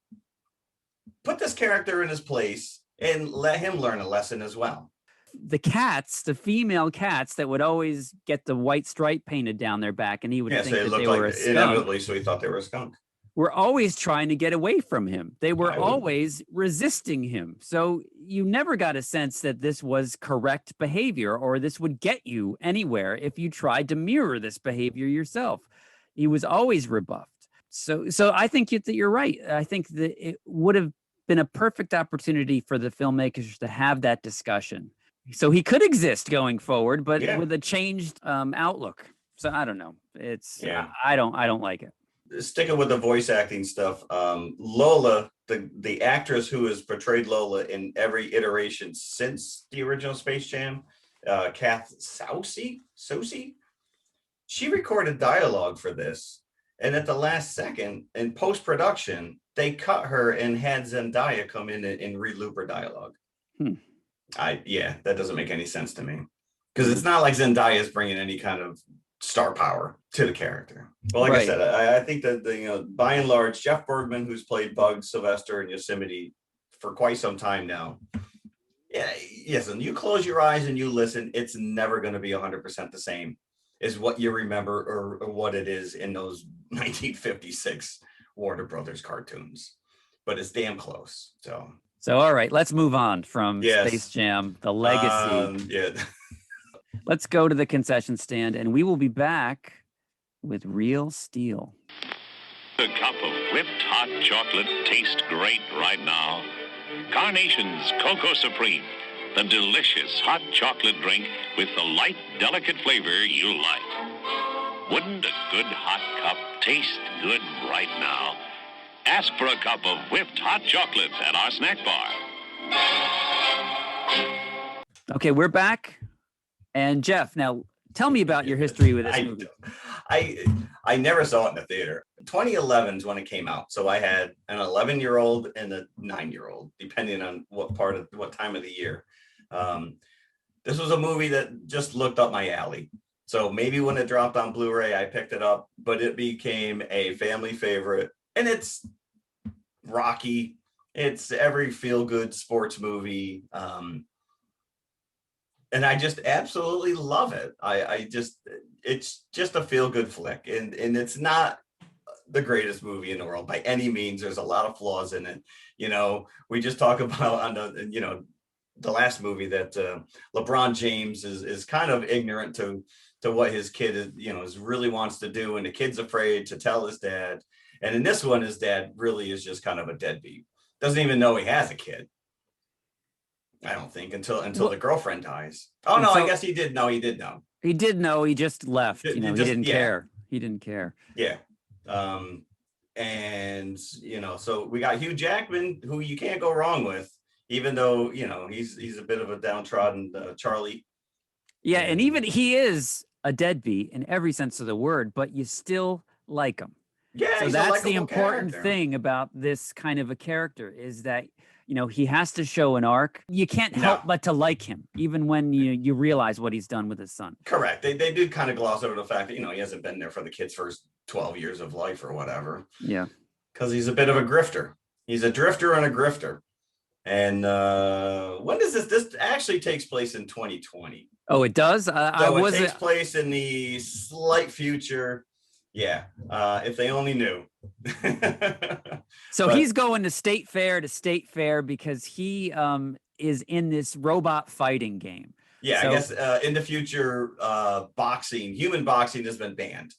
Put this character in his place and let him learn a lesson as well. The cats, the female cats that would always get the white stripe painted down their back, and he would think that they were a skunk. Inevitably, so he thought they were a skunk. Were always trying to get away from him. They were always resisting him. So you never got a sense that this was correct behavior or this would get you anywhere if you tried to mirror this behavior yourself. He was always rebuffed. So I think that you're right. I think that it would have been a perfect opportunity for the filmmakers to have that discussion. So he could exist going forward, but with a changed outlook. So I don't know. I don't like it. Sticking with the voice acting stuff, Lola, the actress who has portrayed Lola in every iteration since the original Space Jam, Kath Soucie, she recorded dialogue for this. And at the last second, in post-production, they cut her and had Zendaya come in and re-loop her dialogue. That doesn't make any sense to me. Because it's not like Zendaya is bringing any kind of star power to the character. Well, like I said, I think that by and large, Jeff Bergman, who's played Bugs, Sylvester, and Yosemite for quite some time now, yes, and you close your eyes and you listen, it's never going to be 100% the same as what you remember or what it is in those 1956 Warner Brothers cartoons. But it's damn close. So all right, let's move on from Space Jam, the legacy. Let's go to the concession stand, and we will be back with Real Steel. A cup of whipped hot chocolate tastes great right now. Carnation's Cocoa Supreme, the delicious hot chocolate drink with the light, delicate flavor you like. Wouldn't a good hot cup taste good right now? Ask for a cup of whipped hot chocolate at our snack bar. Okay, we're back. And Jeff, now tell me about your history with this movie. I never saw it in the theater. 2011 is when it came out. So I had an 11-year-old and a 9-year-old, depending on what time of the year. This was a movie that just looked up my alley. So maybe when it dropped on Blu-ray, I picked it up, but it became a family favorite. And it's Rocky. It's every feel-good sports movie. And I just absolutely love it. It's just a feel-good flick. And it's not the greatest movie in the world by any means. There's a lot of flaws in it. We just talk about on the last movie that LeBron James is kind of ignorant to what his kid is really wants to do. And the kid's afraid to tell his dad. And in this one, his dad really is just kind of a deadbeat. Doesn't even know he has a kid. I don't think until the girlfriend dies. Oh no, I guess he did know. He did know. He did know. He just left. He didn't care. He didn't care. Yeah. And, so we got Hugh Jackman, who you can't go wrong with, even though, he's a bit of a downtrodden Charlie. Yeah, and even he is a deadbeat in every sense of the word, but you still like him. Yeah, so he's that's a the likable important character. thing about this kind of a character is that he has to show an arc. You can't help but to like him, even when you realize what he's done with his son. Correct. They do kind of gloss over the fact that he hasn't been there for the kid's first 12 years of life or whatever. Yeah, because he's a bit of a grifter. He's a drifter and a grifter. And when does this actually takes place in 2020? Oh, it does. It takes place in the slight future. Yeah, if they only knew. So he's going to state fair because he is in this robot fighting game. Yeah, so, I guess in the future, human boxing has been banned.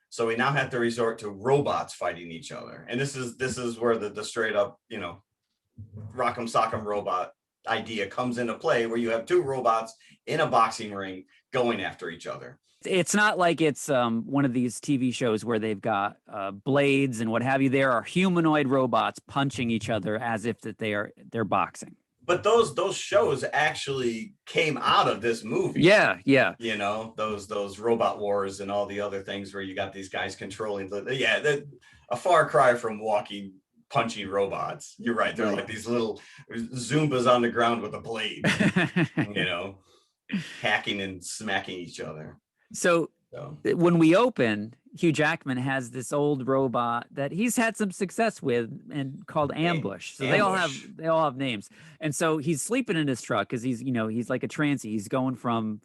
So we now have to resort to robots fighting each other. And this is where the straight up, rock'em sock'em robot idea comes into play, where you have two robots in a boxing ring going after each other. It's not like it's one of these TV shows where they've got blades and what have you. There are humanoid robots punching each other as if that they're boxing. But those shows actually came out of this movie. Yeah. Those robot wars and all the other things where you got these guys controlling a far cry from walking, punching robots. You're right. They're like these little Zumbas on the ground with a blade, hacking and smacking each other. So when we open, Hugh Jackman has this old robot that he's had some success with and called Ambush. So they all have names. And so he's sleeping in his truck because he's like a transie. He's going from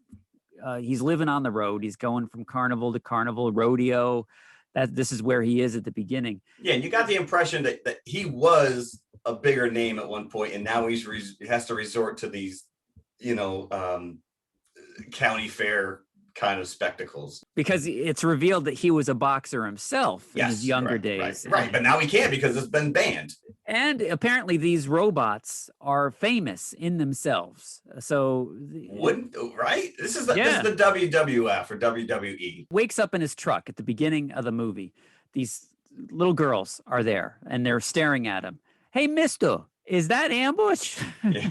he's living on the road. He's going from carnival to carnival, rodeo. This is where he is at the beginning. Yeah, and you got the impression that he was a bigger name at one point, and now he has to resort to these, county fair kind of spectacles, because it's revealed that he was a boxer himself in his younger days. Right, but now he can't because it's been banned. And apparently these robots are famous in themselves. So this is the WWF or WWE. Wakes up in his truck at the beginning of the movie. These little girls are there and they're staring at him. Hey, mister, is that Ambush? He's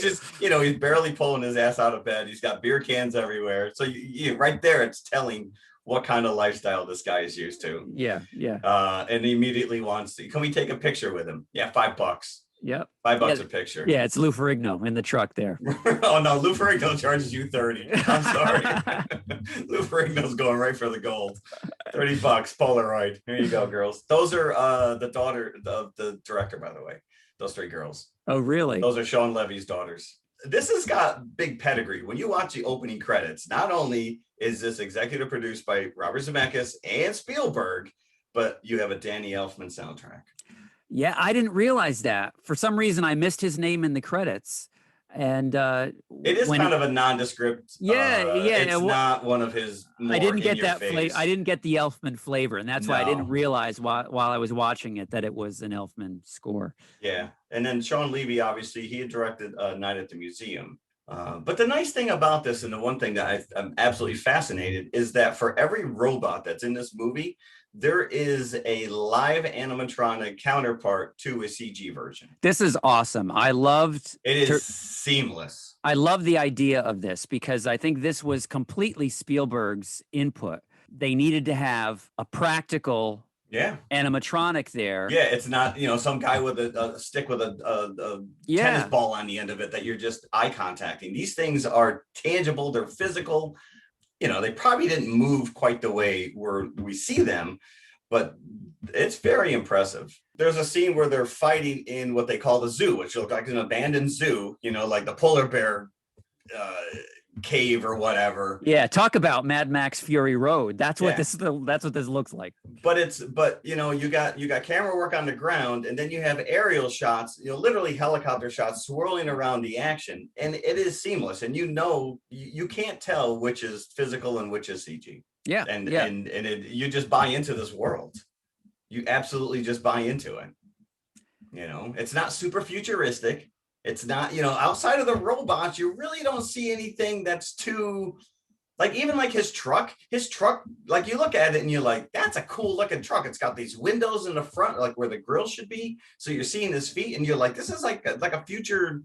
just, he's barely pulling his ass out of bed. He's got beer cans everywhere. So right there, it's telling what kind of lifestyle this guy is used to. Yeah. And he immediately wants to, can we take a picture with him? Yeah, $5. Yep. $5 a picture. Yeah, it's Lou Ferrigno in the truck there. Oh no, Lou Ferrigno charges you $30. I'm sorry. Lou Ferrigno's going right for the gold. $30 Polaroid. Here you go, girls. Those are the daughter of the director, by the way. Those three girls. Oh, really? Those are Sean Levy's daughters. This has got big pedigree. When you watch the opening credits, not only is this executive produced by Robert Zemeckis and Spielberg, but you have a Danny Elfman soundtrack. Yeah, I didn't realize that. For some reason, I missed his name in the credits. And it is kind of a nondescript. It's not one of his. I didn't get that flavor. I didn't get the Elfman flavor, and that's why I didn't realize while I was watching it that it was an Elfman score. Yeah, and then Sean Levy, obviously, he had directed Night at the Museum. But the nice thing about this, and the one thing that I'm absolutely fascinated, is that for every robot that's in this movie, there is a live animatronic counterpart to a CG version. This is awesome. It is seamless. I love the idea of this because I think this was completely Spielberg's input. They needed to have a practical animatronic there. Yeah, it's not, some guy with a stick with a tennis ball on the end of it that you're just eye contacting. These things are tangible. They're physical. They probably didn't move quite the way we see them, but it's very impressive. There's a scene where they're fighting in what they call the zoo, which looks like an abandoned zoo, like the polar bear cave or whatever. Yeah, talk about Mad Max Fury Road. That's what this looks like. But you got camera work on the ground, and then you have aerial shots, literally helicopter shots swirling around the action, and it is seamless. And you can't tell which is physical and which is CG. Yeah, and you just buy into this world. You absolutely just buy into it. It's not super futuristic. It's not, outside of the robots, you really don't see anything that's too Like even like his truck, like you look at it and you're like, that's a cool looking truck. It's got these windows in the front, like where the grill should be. So you're seeing his feet and you're like, this is like a future,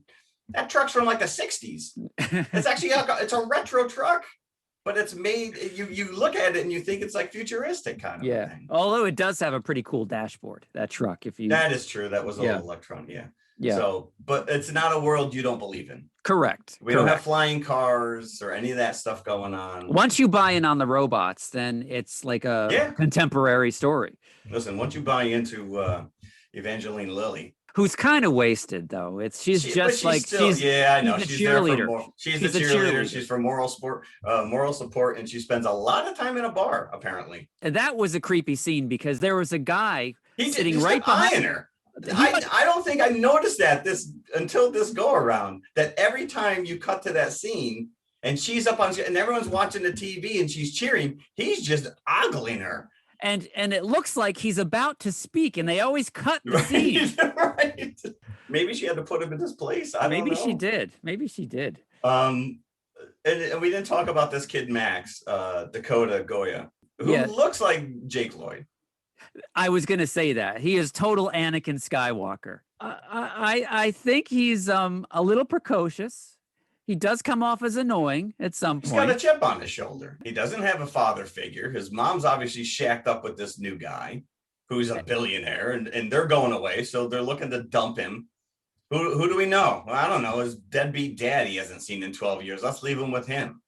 that truck's from like the 60s. It's actually, it's a retro truck, but it's made, you look at it and you think it's like futuristic kind of thing. Although it does have a pretty cool dashboard, that truck. That is true. That was a little electron. Yeah. So, but it's not a world you don't believe in. Correct. We don't have flying cars or any of that stuff going on. Once you buy in on the robots, then it's like a contemporary story. Listen, once you buy into Evangeline Lilly, who's kind of wasted though. She's I know. She's a cheerleader. She's a cheerleader. She's for moral support, and she spends a lot of time in a bar, apparently. And that was a creepy scene because there was a guy sitting right behind her. I don't think I noticed that until this go around, that every time you cut to that scene and she's up on and everyone's watching the TV and she's cheering, he's just ogling her. And it looks like he's about to speak, and they always cut the scene. Right. Maybe she had to put him in his place. Maybe she did. And we didn't talk about this kid Max, Dakota Goya, who looks like Jake Lloyd. I was going to say that. He is total Anakin Skywalker. I think he's a little precocious. He does come off as annoying at some point. He's got a chip on his shoulder. He doesn't have a father figure. His mom's obviously shacked up with this new guy who's a billionaire, and they're going away, so they're looking to dump him. Who do we know? Well, I don't know. His deadbeat dad he hasn't seen in 12 years. Let's leave him with him.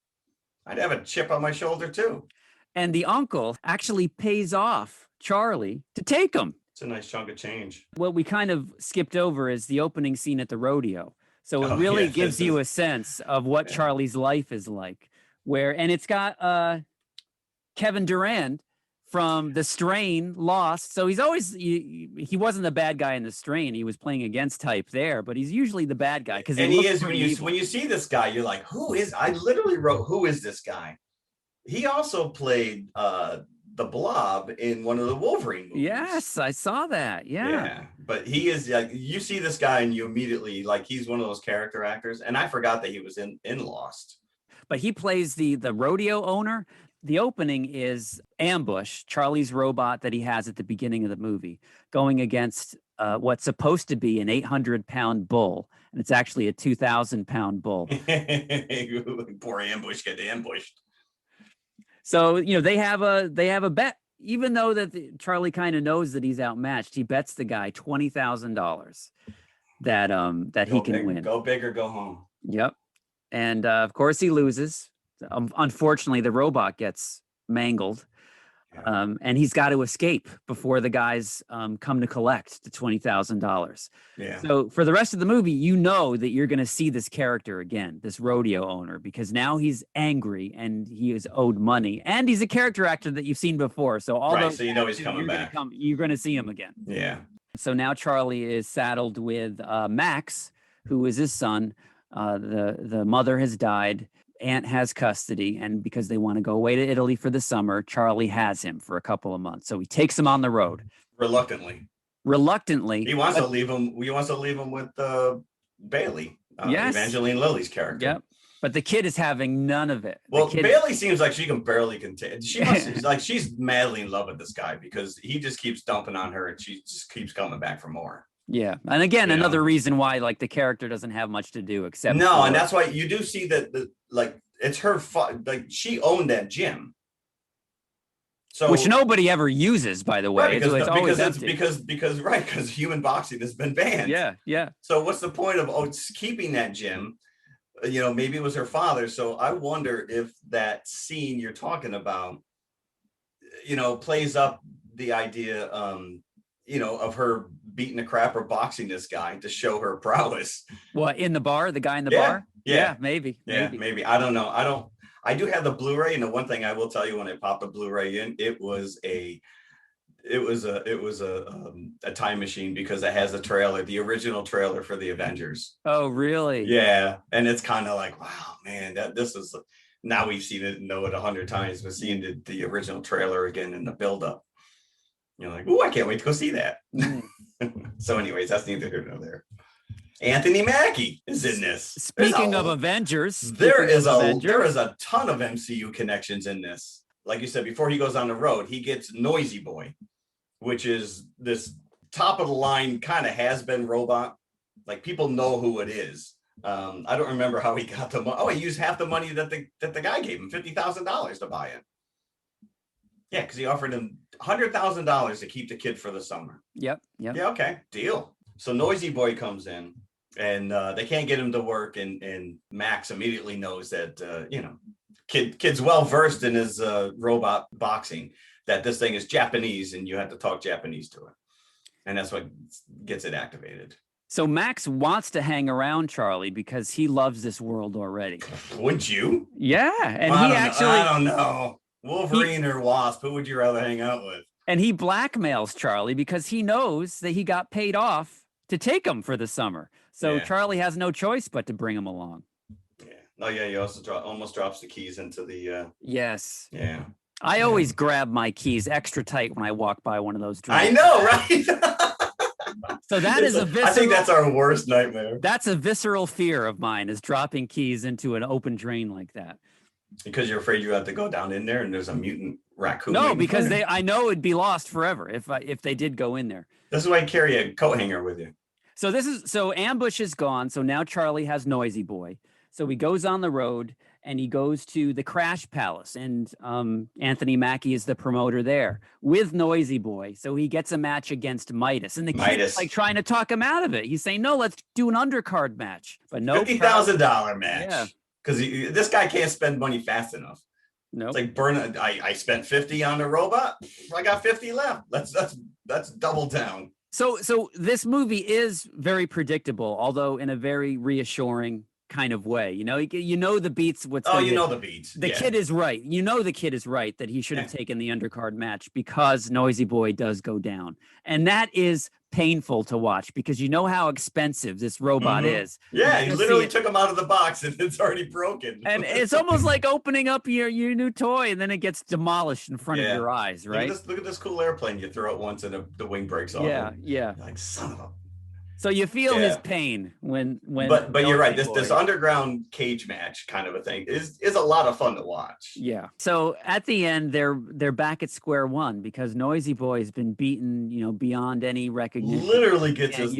I'd have a chip on my shoulder, too. And the uncle actually pays off Charlie to take him. It's a nice chunk of change. What we kind of skipped over is the opening scene at the rodeo. So it really gives you a sense of what Charlie's life is like. And it's got Kevin Durant from The Strain, Lost. So he's always, he wasn't the bad guy in The Strain. He was playing against type there, but he's usually the bad guy. And he is, when you see this guy, you're like, I literally wrote, who is this guy? He also played the Blob in one of the Wolverine movies. Yes, I saw that. Yeah. But he is like, you see this guy and you immediately like, he's one of those character actors. And I forgot that he was in Lost. But he plays the rodeo owner. The opening is Ambush, Charlie's robot that he has at the beginning of the movie, going against what's supposed to be an 800-pound bull. And it's actually a 2,000-pound bull. Poor Ambush get ambushed. So, they have a bet, even though that Charlie kind of knows that he's outmatched. He bets the guy $20,000 that he can win. Go big or go home. Yep. And of course he loses. Unfortunately, the robot gets mangled. And he's got to escape before the guys come to collect the $20,000. Yeah. So for the rest of the movie, you know that you're going to see this character again, this rodeo owner, because now he's angry and he is owed money, and he's a character actor that you've seen before. So so you know he's coming back. You're going to see him again. Yeah. So now Charlie is saddled with Max, who is his son. The mother has died. Aunt has custody, and because they want to go away to Italy for the summer, Charlie has him for a couple of months. So he takes him on the road. Reluctantly. He wants to leave him. He wants to leave him with Bailey, Evangeline Lilly's character. Yep. But the kid is having none of it. Well, Bailey seems like she can barely contain. She must like she's madly in love with this guy because he just keeps dumping on her, and she just keeps coming back for more. Yeah, and again, another reason why like the character doesn't have much to do except and that's why you do see that like it's her like she owned that gym, so which nobody ever uses, by the way. Right, because human boxing has been banned. Yeah. So what's the point of keeping that gym? Maybe it was her father. So I wonder if that scene you're talking about, plays up the idea, of her beating the crap or boxing this guy to show her prowess. What, in the bar? The guy in the bar? Yeah, maybe. Yeah, maybe. I don't know. I do have the Blu-ray, and the one thing I will tell you when I popped the Blu-ray in, it was a time machine because it has the original trailer for the Avengers. Oh, really? Yeah, and it's kind of like, wow, man, this is now we've seen it, know it 100 times, but seeing the original trailer again in the build-up. You're like, oh, I can't wait to go see that. So anyways, that's neither here nor there. Anthony Mackie is in this. Speaking of Avengers, there is a ton of MCU connections in this. Like you said, before he goes on the road, he gets Noisy Boy, which is this top of the line kind of has-been robot. Like, people know who it is. I don't remember how he got the money. Oh, he used half the money that the guy gave him, $50,000 to buy it. Yeah, because he offered him $100,000 to keep the kid for the summer. Yep. Yeah, okay, deal. So Noisy Boy comes in, and they can't get him to work, and Max immediately knows that kid's well versed in his robot boxing, that this thing is Japanese and you have to talk Japanese to it, and that's what gets it activated. So Max wants to hang around Charlie because he loves this world already. Wouldn't you? Yeah, and I don't know. Wolverine or Wasp, who would you rather hang out with? And he blackmails Charlie because he knows that he got paid off to take him for the summer. So Charlie has no choice but to bring him along. Yeah. Oh yeah, he also almost drops the keys into the Yes. Yeah. I always grab my keys extra tight when I walk by one of those drawers. I know, right? So that is a visceral, I think that's our worst nightmare. That's a visceral fear of mine, is dropping keys into an open drain like that. Because you're afraid you have to go down in there and there's a mutant raccoon. No, because I know it'd be lost forever if they did go in there. This is why you carry a coat hanger with you. So Ambush is gone. So now Charlie has Noisy Boy. So he goes on the road and he goes to the Crash Palace, and Anthony Mackie is the promoter there with Noisy Boy. So he gets a match against Midas, and the kid's like trying to talk him out of it. He's saying, "No, let's do an undercard match." But no, $50,000 match. Yeah. Because this guy can't spend money fast enough. No, it's like I spent 50 on the robot. I got 50 left. That's double down. So this movie is very predictable, although in a very reassuring kind of way. You know the beats. The beats. The kid is right. You know the kid is right that he should have taken the undercard match because Noisy Boy does go down, and that is painful to watch because you know how expensive this robot is. Yeah, he literally took him out of the box and it's already broken. And it's almost like opening up your new toy and then it gets demolished in front of your eyes, right? Look at this cool airplane. You throw it once and the wing breaks off. Yeah. You're like, son of a. So you feel his pain when. But you're right. This underground cage match kind of a thing is a lot of fun to watch. Yeah. So at the end, they're back at square one because Noisy Boy has been beaten, beyond any recognition. Literally gets his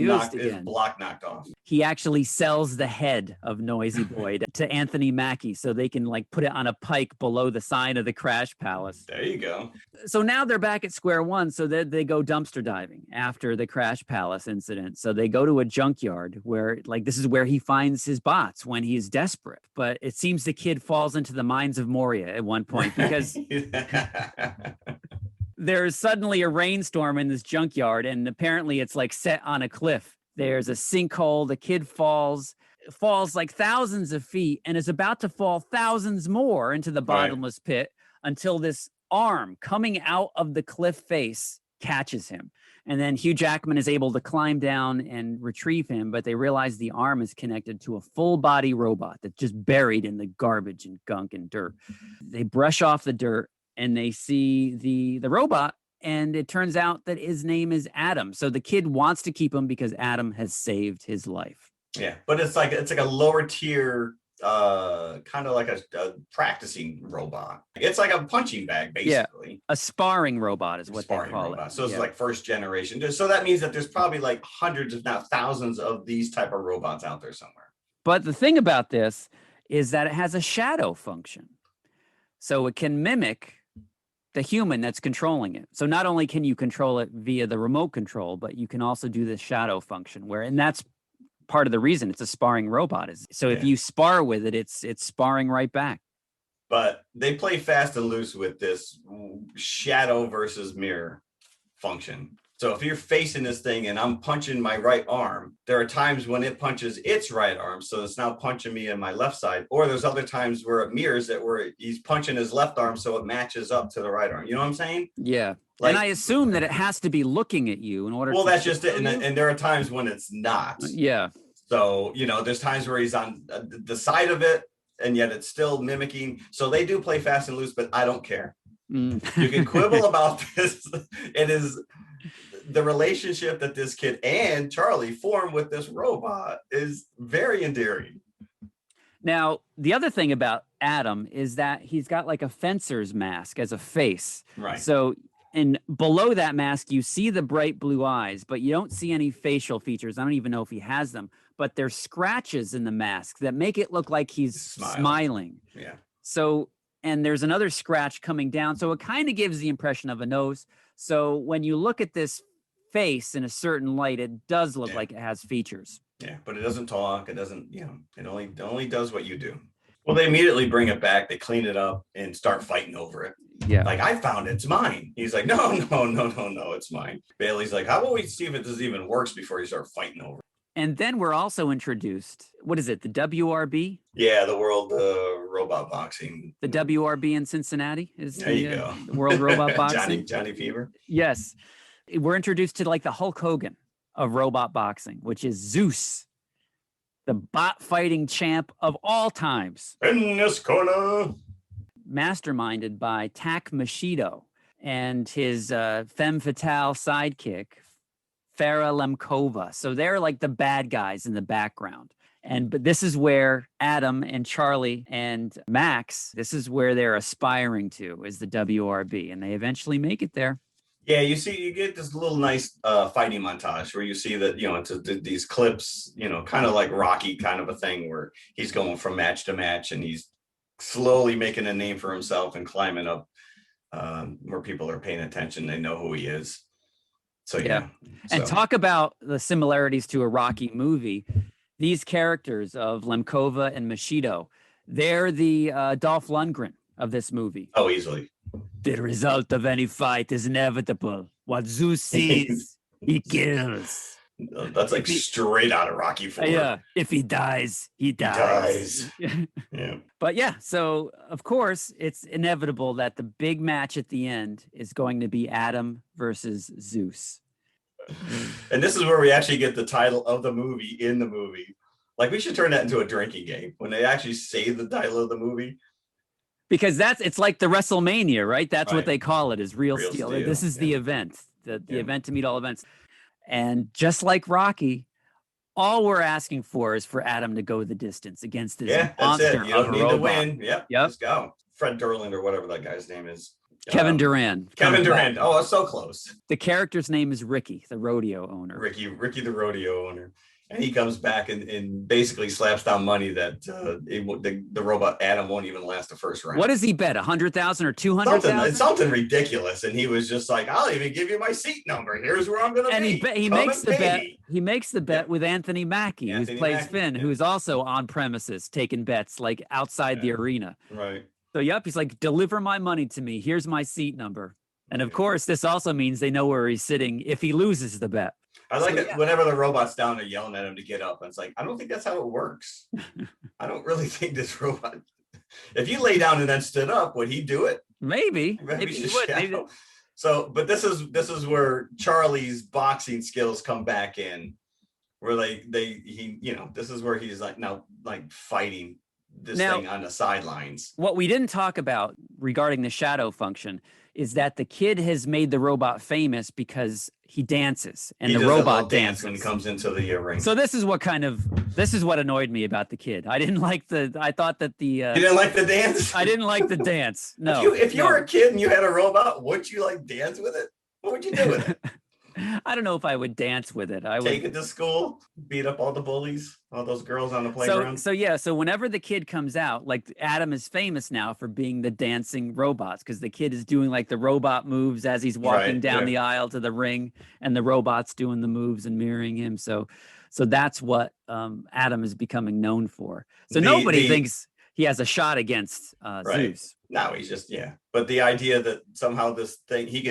block knocked off. He actually sells the head of Noisy Boy to Anthony Mackie so they can put it on a pike below the sign of the Crash Palace. There you go. So now they're back at square one. So they go dumpster diving after the Crash Palace incident. So they go to a junkyard where this is where he finds his bots when he is desperate. But it seems the kid falls into the mines of Moria at one point because there's suddenly a rainstorm in this junkyard and apparently it's set on a cliff. There's a sinkhole. The kid falls thousands of feet and is about to fall thousands more into the bottomless pit until this arm coming out of the cliff face catches him. And then Hugh Jackman is able to climb down and retrieve him, but they realize the arm is connected to a full body robot that's just buried in the garbage and gunk and dirt. They brush off the dirt and they see the robot, and it turns out that his name is Adam. So the kid wants to keep him because Adam has saved his life. Yeah, but it's like a lower tier, kind of like a practicing robot. It's like a punching bag, basically. Yeah, a sparring robot is what they call it. So it's like first generation. So that means that there's probably hundreds, if not thousands, of these type of robots out there somewhere. But the thing about this is that it has a shadow function. So it can mimic the human that's controlling it. So not only can you control it via the remote control, but you can also do the shadow function and that's part of the reason it's a sparring robot is. So if you spar with it, it's sparring right back. But they play fast and loose with this shadow versus mirror function. So if you're facing this thing and I'm punching my right arm, there are times when it punches its right arm, so it's now punching me in my left side. Or there's other times where it mirrors it, where he's punching his left arm, so it matches up to the right arm. You know what I'm saying? Yeah. And I assume that it has to be looking at you in order. Well, that's just it. And there are times when it's not. Yeah. So there's times where he's on the side of it, and yet it's still mimicking. So they do play fast and loose, but I don't care. You can quibble about this. the relationship that this kid and Charlie form with this robot is very endearing. Now, the other thing about Adam is that he's got like a fencer's mask as a face. Right. So, and below that mask, you see the bright blue eyes, but you don't see any facial features. I don't even know if he has them, but there's scratches in the mask that make it look like he's smiling. Yeah. So, and there's another scratch coming down. So it kind of gives the impression of a nose. So when you look at this face in a certain light, it does look like it has features. Yeah, but it doesn't talk. It doesn't, it only does what you do. Well, they immediately bring it back. They clean it up and start fighting over it. Yeah. Like, I found it. It's mine. He's like, no, it's mine. Bailey's like, how about we see if this even works before you start fighting over it? And then we're also introduced, what is it, the WRB? Yeah, the World Robot Boxing. The WRB in Cincinnati is there you go. The World Robot Boxing. Johnny Fever. Yes. We're introduced to like the Hulk Hogan of robot boxing, which is Zeus, the bot fighting champ of all times. In this corner. Masterminded by Tak Mashido and his femme fatale sidekick, Farah Lemkova. So they're like the bad guys in the background. But this is where Adam and Charlie and Max, this is where they're aspiring to, is the WRB. And they eventually make it there. Yeah, you get this little nice fighting montage where you see that, it's these clips, kind of like Rocky kind of a thing where he's going from match to match and he's slowly making a name for himself and climbing up where people are paying attention. They know who he is. So, yeah. And talk about the similarities to a Rocky movie. These characters of Lemkova and Mashido, they're the Dolph Lundgren of this movie. Oh, easily. The result of any fight is inevitable. What Zeus sees, he kills. That's like straight out of Rocky IV. Yeah. If he dies, he dies. Yeah. But yeah, so of course, it's inevitable that the big match at the end is going to be Adam versus Zeus. And this is where we actually get the title of the movie in the movie. Like, we should turn that into a drinking game when they actually say the title of the movie. Because it's like the WrestleMania, right? That's what they call it, is Real Steel. This is the event, the event to meet all events. And just like Rocky, all we're asking for is for Adam to go the distance against this monster. That's it. You don't need to win. Yep. Yep. Just go. Fred Durland or whatever that guy's name is. Kevin Durant. Kevin Durant. Oh, it's so close. The character's name is Ricky, the rodeo owner. Ricky, the rodeo owner. And he comes back and basically slaps down money that the robot Adam won't even last the first round. What does he bet? 100,000 or 200,000? It's something ridiculous. And he was just like, "I'll even give you my seat number. Here's where I'm going to be." And he makes the bet. He makes the bet with Anthony Mackie, who plays Finn, who's also on premises taking bets like outside the arena. Right. So he's like, "Deliver my money to me. Here's my seat number." And of course, this also means they know where he's sitting if he loses the bet. I like it whenever the robot's down there yelling at him to get up. It's like, I don't think that's how it works. I don't really think this robot, if you lay down and then stood up, would he do it? Maybe he would. Maybe. So, but this is where Charlie's boxing skills come back in, where this is where he's like now like fighting this thing on the sidelines. What we didn't talk about regarding the shadow function is that the kid has made the robot famous because he dances and the robot dances when he comes into the ring. So this is what annoyed me about the kid. I didn't like you didn't like the dance? I didn't like the dance. No. If you were a kid and you had a robot, wouldn't you like dance with it? What would you do with it? I don't know if I would dance with it. I would take it to school, beat up all the bullies, all those girls on the playground. So whenever the kid comes out, like Adam is famous now for being the dancing robots because the kid is doing like the robot moves as he's walking down the aisle to the ring, and the robot's doing the moves and mirroring him. So that's what Adam is becoming known for. So nobody thinks he has a shot against Zeus. No, he's just But the idea that somehow this thing he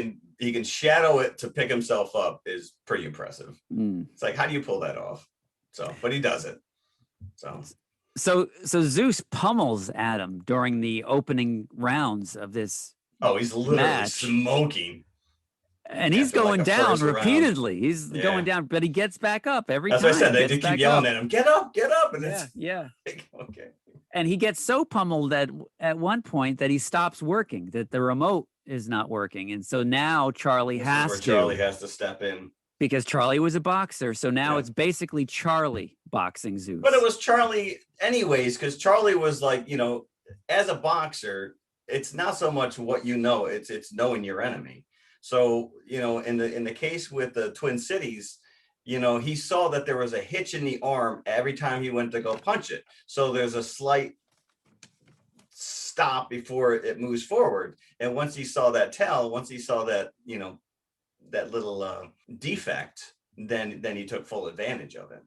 can shadow it to pick himself up is pretty impressive. It's like, how do you pull that off? But he does it. So Zeus pummels Adam during the opening rounds of this. Oh, he's literally smoking. And he's going down repeatedly. He's going down, but he gets back up every time. That's what I said. They keep yelling at him, get up. And yeah. okay. And he gets so pummeled at one point that he stops working, that the remote is not working. And so now Charlie This is has where to. Charlie has to step in. Because Charlie was a boxer. So now Yeah. it's basically Charlie boxing Zeus. But it was Charlie anyways, because Charlie was like, as a boxer, it's not so much what you know, it's knowing your enemy. So, in the case with the Twin Cities, he saw that there was a hitch in the arm every time he went to go punch it. So there's a slight stop before it moves forward. And once he saw that that little defect, then he took full advantage of it.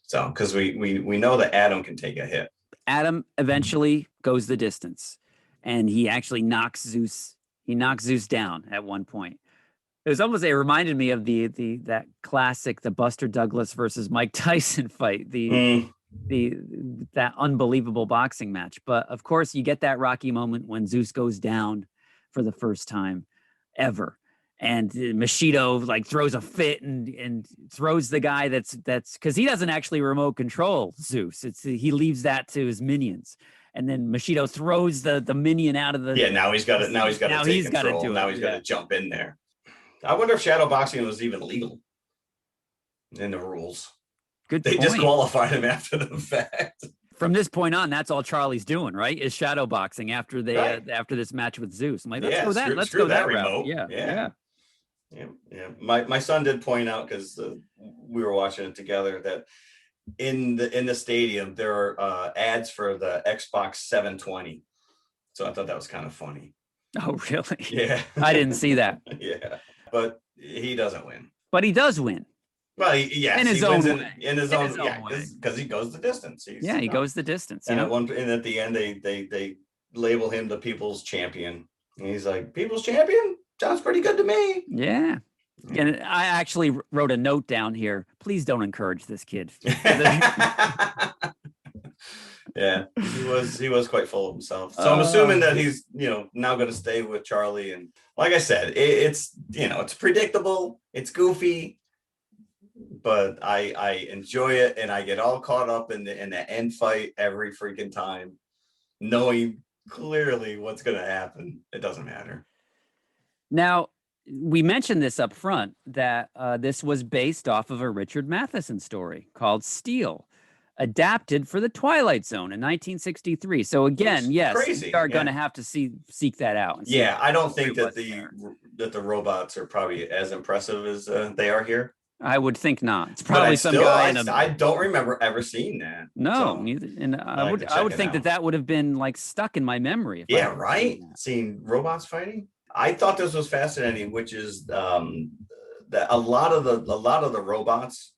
So, because we know that Adam can take a hit. Adam eventually goes the distance, and he actually knocks Zeus. He knocks Zeus down at one point. It reminded me of that classic, the Buster Douglas versus Mike Tyson fight, that unbelievable boxing match. But of course, you get that Rocky moment when Zeus goes down for the first time ever. And Machido throws a fit and throws the guy that's because he doesn't actually remote control Zeus. He leaves that to his minions. And then Machido throws the minion out of the. Yeah, now he's got to take control. Do it. Now he's got to jump in there. I wonder if shadow boxing was even legal in the rules. Good They point. disqualified him after the fact. From this point on, that's all Charlie's doing, right? Is shadow boxing after after this match with Zeus. I'm like, let's go that route. Yeah. My son did point out, because we were watching it together, that in the stadium there are ads for the Xbox 720. So I thought that was kind of funny. Oh, really? Yeah. I didn't see that. Yeah, but he doesn't win. But he does win. Well, in his own way. Because he goes the distance. He goes the distance. And at the end, they label him the people's champion. And he's like, people's champion? Sounds pretty good to me. Yeah. And I actually wrote a note down here. Please don't encourage this kid. Yeah, he was quite full of himself. So I'm assuming that he's now going to stay with Charlie. And like I said, it's predictable, it's goofy, but I enjoy it, and I get all caught up in the end fight every freaking time, knowing clearly what's going to happen. It doesn't matter. Now, we mentioned this up front, that this was based off of a Richard Matheson story called Steel, adapted for the Twilight Zone in 1963. So again, yes, we are going to have to seek that out. Yeah, I don't think that the robots are probably as impressive as they are here. I would think not. It's probably some guy. I don't remember ever seeing that. No, neither. And I would think that would have been stuck in my memory. Yeah, right. Seeing robots fighting. I thought this was fascinating, which is that a lot of the robots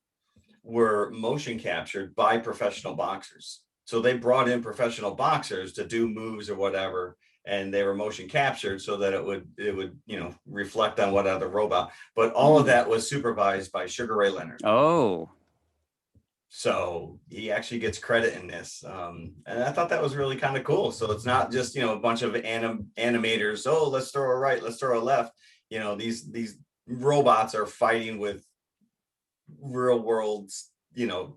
were motion captured by professional boxers. So they brought in professional boxers to do moves or whatever, and they were motion captured so that it would reflect on what other robot. But all of that was supervised by Sugar Ray Leonard. Oh. So he actually gets credit in this. And I thought that was really kind of cool. So it's not just, a bunch of animators. Oh, let's throw a right, let's throw a left. These robots are fighting with real world,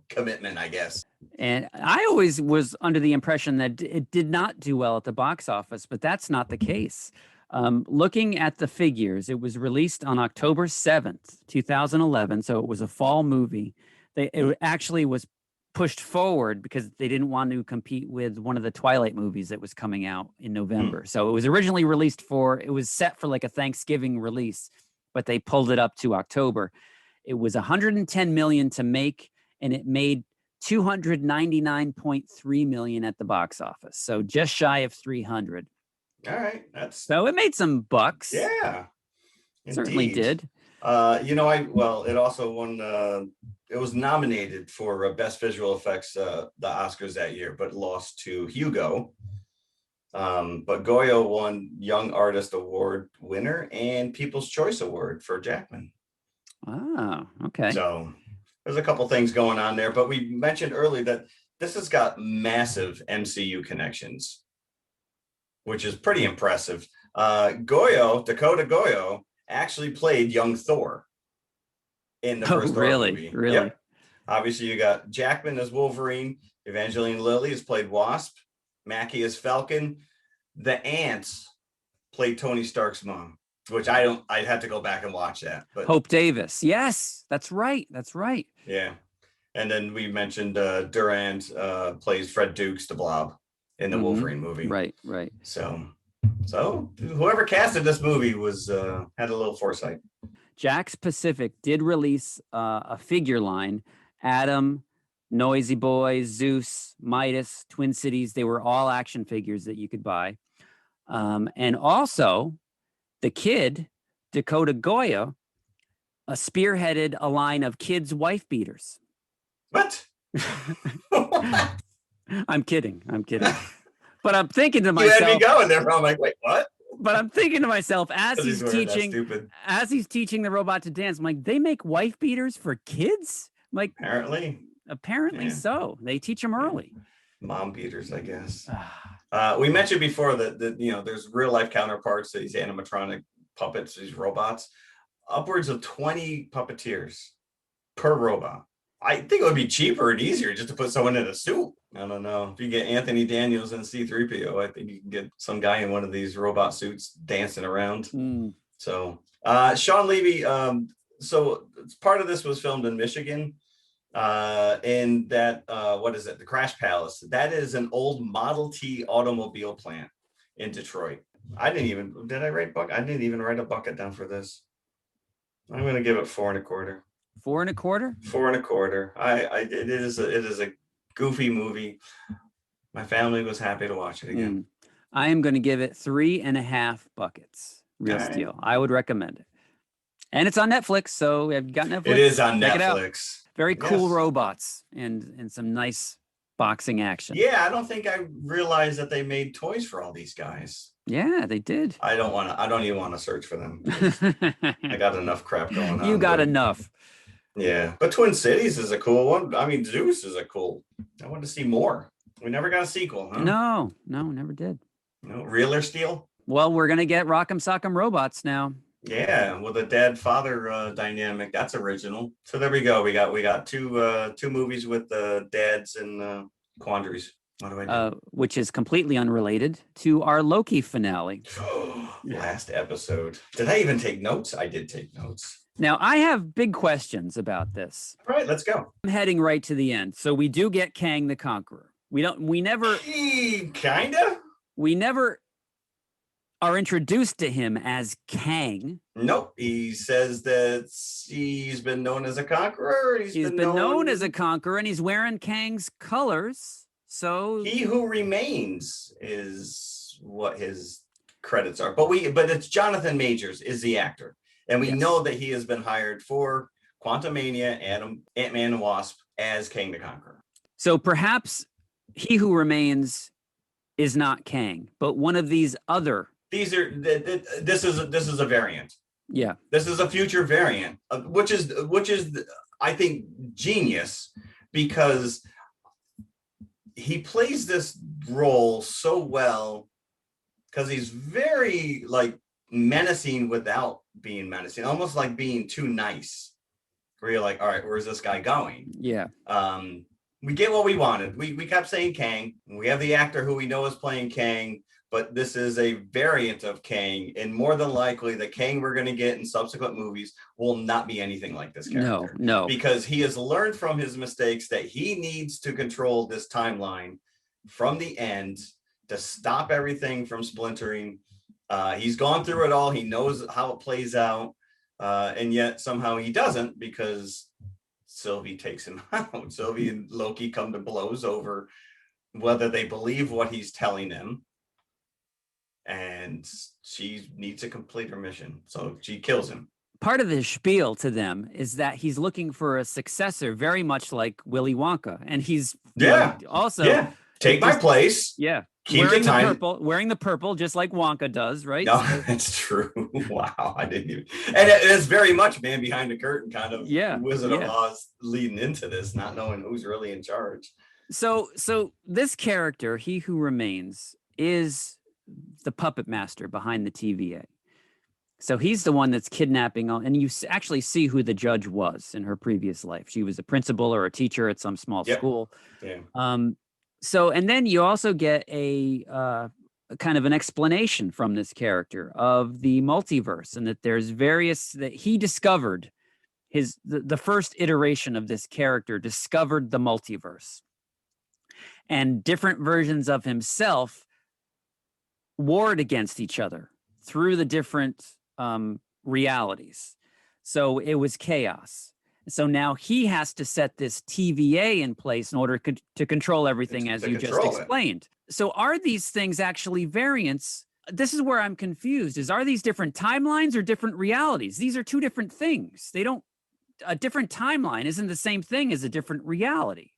commitment, I guess. And I always was under the impression that it did not do well at the box office, but that's not the case. Looking at the figures, it was released on October 7th, 2011. So it was a fall movie. It actually was pushed forward because they didn't want to compete with one of the Twilight movies that was coming out in November. So it was originally it was set for a Thanksgiving release, but they pulled it up to October. It was $110 million to make, and it made $299.3 million at the box office. So just shy of 300. All right. So it made some bucks. Yeah. It certainly did. It also won, it was nominated for Best Visual Effects, the Oscars that year, but lost to Hugo. But Goyo won Young Artist Award winner and People's Choice Award for Jackman. Oh, okay. So there's a couple things going on there, but we mentioned earlier that this has got massive MCU connections, which is pretty impressive. Dakota Goyo, actually played young Thor in the first Thor movie. Really? Yep. Obviously, you got Jackman as Wolverine. Evangeline Lilly has played Wasp. Mackie as Falcon. The aunts played Tony Stark's mom, which I'd have to go back and watch that. But Hope Davis. Yes, that's right. That's right. yeah. And then we mentioned Durant plays Fred Dukes, the Blob, in the Wolverine movie. Right, right. So whoever casted this movie was had a little foresight. Jakks Pacific did release a figure line. Adam, Noisy Boy, Zeus, Midas, Twin Cities. They were all action figures that you could buy. And also, the kid, Dakota Goya, spearheaded a line of kids' wife beaters. What? I'm kidding. But I'm thinking to myself. You had me going there. I'm like, wait, what? But I'm thinking to myself as he's teaching the robot to dance. I'm like, they make wife beaters for kids? I'm like, apparently so. They teach them early. Mom beaters, I guess. We mentioned before that there's real life counterparts to these animatronic puppets, these robots. Upwards of 20 puppeteers per robot. I think it would be cheaper and easier just to put someone in a suit. I don't know. If you get Anthony Daniels and C-3PO, I think you can get some guy in one of these robot suits dancing around. So Sean Levy, so part of this was filmed in Michigan. In that, what is it? The Crash Palace. That is an old Model T automobile plant in Detroit. I didn't even write a bucket down for this. I'm going to give it 4.25. 4.25? 4.25. It is a goofy movie. My family was happy to watch it again. I am going to give it 3.5 buckets. Real Steel. I would recommend it. And it's on Netflix, so have you got Netflix? It is on Netflix. Very cool robots and some nice boxing action. Yeah, I don't think I realized that they made toys for all these guys. Yeah, they did. I don't even want to search for them. I got enough crap going on. You got enough. Yeah, but Twin Cities is a cool one. I mean, Zeus is I want to see more. We never got a sequel, huh? No, never did. No, Real or Steel? Well, we're going to get Rock'em Sock'em Robots now. Yeah, with a dad-father dynamic. That's original. So there we go. We got two movies with dads and quandaries. What do I do? Which is completely unrelated to our Loki finale. Last episode. Did I even take notes? I did take notes. Now, I have big questions about this. All right, let's go. I'm heading right to the end. So we do get Kang the Conqueror. We never are introduced to him as Kang. Nope. He says that he's been known as a conqueror. He's been known as a conqueror, and he's wearing Kang's colors. So He Who Remains is what his credits are. But it's Jonathan Majors is the actor. And we know that he has been hired for Quantumania, Ant-Man and Wasp as Kang the Conqueror. So perhaps He Who Remains is not Kang, but one of these other. This is a variant. Yeah. This is a future variant, which is I think genius, because he plays this role so well because he's very menacing without being menacing, almost like being too nice, where you're like, all right, where's this guy going? Yeah. We get what we wanted. We kept saying Kang. We have the actor who we know is playing Kang, but this is a variant of Kang, and more than likely the Kang we're going to get in subsequent movies will not be anything like this character. No. Because he has learned from his mistakes that he needs to control this timeline from the end to stop everything from splintering. He's gone through it all. He knows how it plays out. And yet somehow he doesn't, because Sylvie takes him out. Sylvie and Loki come to blows over whether they believe what he's telling them. And she needs to complete her mission. So she kills him. Part of the spiel to them is that he's looking for a successor, very much like Willy Wonka. And he's take my place. Yeah. Keep the time. Wearing the purple, just like Wonka does, right? No, that's true. Wow, I didn't even. And it's very much Man Behind the Curtain kind of Wizard of Oz leading into this, not knowing who's really in charge. So this character, He Who Remains, is the puppet master behind the TVA. So he's the one that's kidnapping, and you actually see who the judge was in her previous life. She was a principal or a teacher at some small school. Yeah. So, and then you also get a kind of an explanation from this character of the multiverse, and that there's various that he discovered the first iteration of this character discovered the multiverse, and different versions of himself warred against each other through the different realities. So it was chaos. So now he has to set this TVA in place in order to control everything, as you just explained. So are these things actually variants? This is where I'm confused. Are these different timelines or different realities? These are two different things. A different timeline isn't the same thing as a different reality.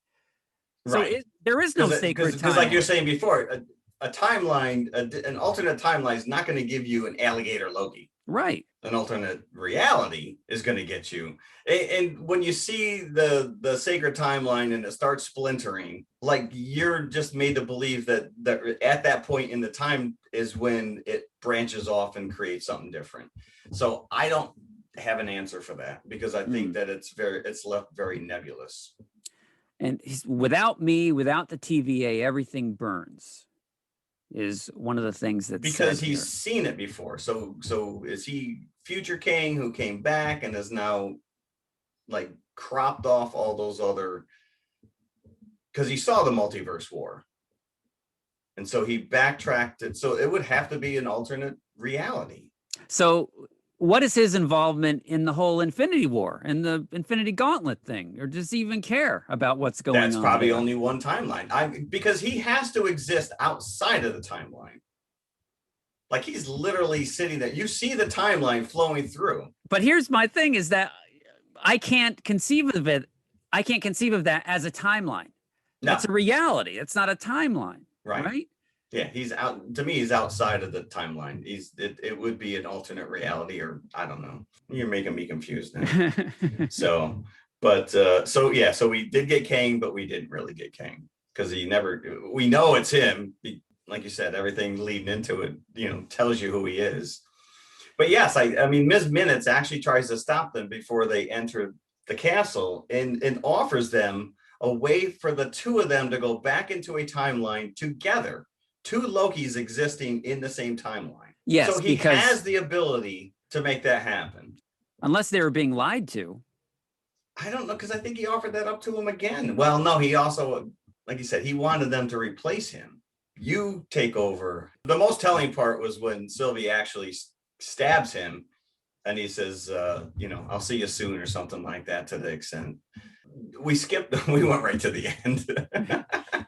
Right. So there is no sacred timeline. Because like you're saying before, a timeline, an alternate timeline is not going to give you an alligator Loki. Right. An alternate reality is going to get you. And when you see the sacred timeline and it starts splintering, like you're just made to believe that at that point in the time is when it branches off and creates something different. So I don't have an answer for that, because I think that it's left very nebulous. And without the TVA, everything burns, is one of the things that's because he's seen it before. So is he future king who came back and is now like cropped off all those other, because he saw the multiverse war, and so he backtracked it. So it would have to be an alternate reality. So what is his involvement in the whole Infinity War and the Infinity Gauntlet thing? Or does he even care about what's going on? That's probably only one timeline. Because he has to exist outside of the timeline. Like he's literally sitting there. You see the timeline flowing through. But here's my thing is that I can't conceive of it. I can't conceive of that as a timeline. No. It's a reality. It's not a timeline. Right? Yeah, he's out. To me, he's outside of the timeline. It would be an alternate reality, or I don't know. You're making me confused now. So we did get Kang, but we didn't really get Kang, because we know it's him. Like you said, everything leading into it, tells you who he is. But yes, I mean, Ms. Minutes actually tries to stop them before they enter the castle, and offers them a way for the two of them to go back into a timeline together. Two Lokis existing in the same timeline. Yes, so he has the ability to make that happen. Unless they were being lied to. I don't know, because I think he offered that up to him again. Well, no, he also, like you said, he wanted them to replace him. You take over. The most telling part was when Sylvie actually stabs him, and he says, I'll see you soon, or something like that, to the extent. We went right to the end.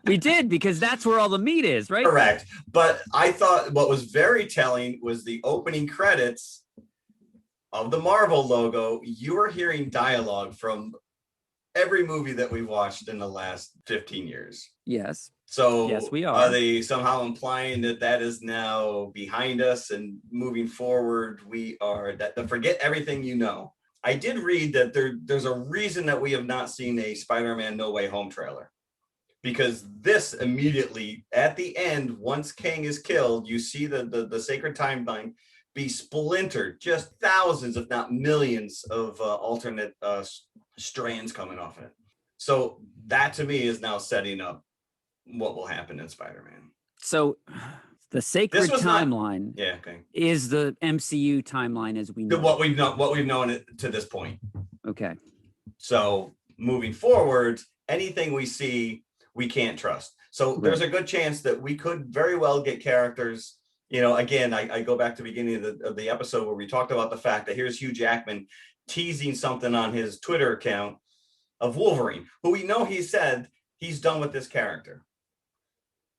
We did, because that's where all the meat is, right? Correct. But I thought what was very telling was the opening credits of the Marvel logo. You were hearing dialogue from every movie that we watched in the last 15 years. Yes. So yes, we are they somehow implying that is now behind us, and moving forward we are that forget everything you know? I did read that there's a reason that we have not seen a Spider-Man No Way Home trailer, because this immediately at the end, once Kang is killed, you see the sacred timeline be splintered, just thousands, if not millions, of alternate strands coming off it. So that to me is now setting up what will happen in Spider-Man. So the sacred timeline is the MCU timeline as we know. What we've known to this point. Okay. So moving forward, anything we see, we can't trust. So there's a good chance that we could very well get characters. Again, I go back to the beginning of the episode where we talked about the fact that here's Hugh Jackman teasing something on his Twitter account of Wolverine, who we know he said he's done with this character.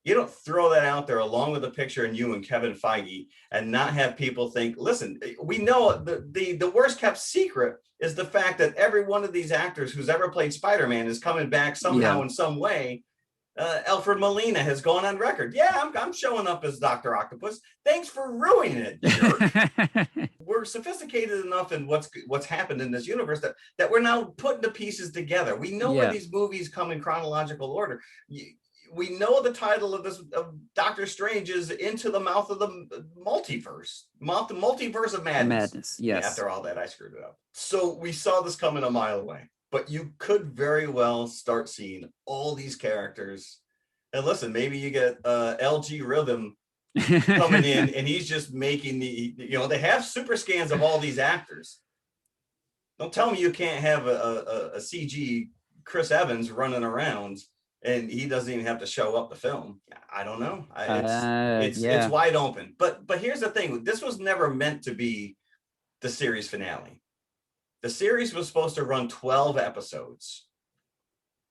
You don't throw that out there along with a picture and you and Kevin Feige and not have people think, listen, we know the worst kept secret is the fact that every one of these actors who's ever played Spider-Man is coming back somehow in some way. Alfred Molina has gone on record. Yeah, I'm showing up as Dr. Octopus. Thanks for ruining it. We're sophisticated enough in what's happened in this universe that we're now putting the pieces together. We know where these movies come in chronological order. We know the title of Doctor Strange is Into the Mouth of the Multiverse. The Multiverse of Madness. Yes. After all that, I screwed it up. So we saw this coming a mile away. But you could very well start seeing all these characters And listen, maybe you get LG Rhythm coming in, and he's just making they have super scans of all these actors. Don't tell me you can't have a CG Chris Evans running around and he doesn't even have to show up to film. I don't know. It's wide open. But here's the thing. This was never meant to be the series finale. The series was supposed to run 12 episodes.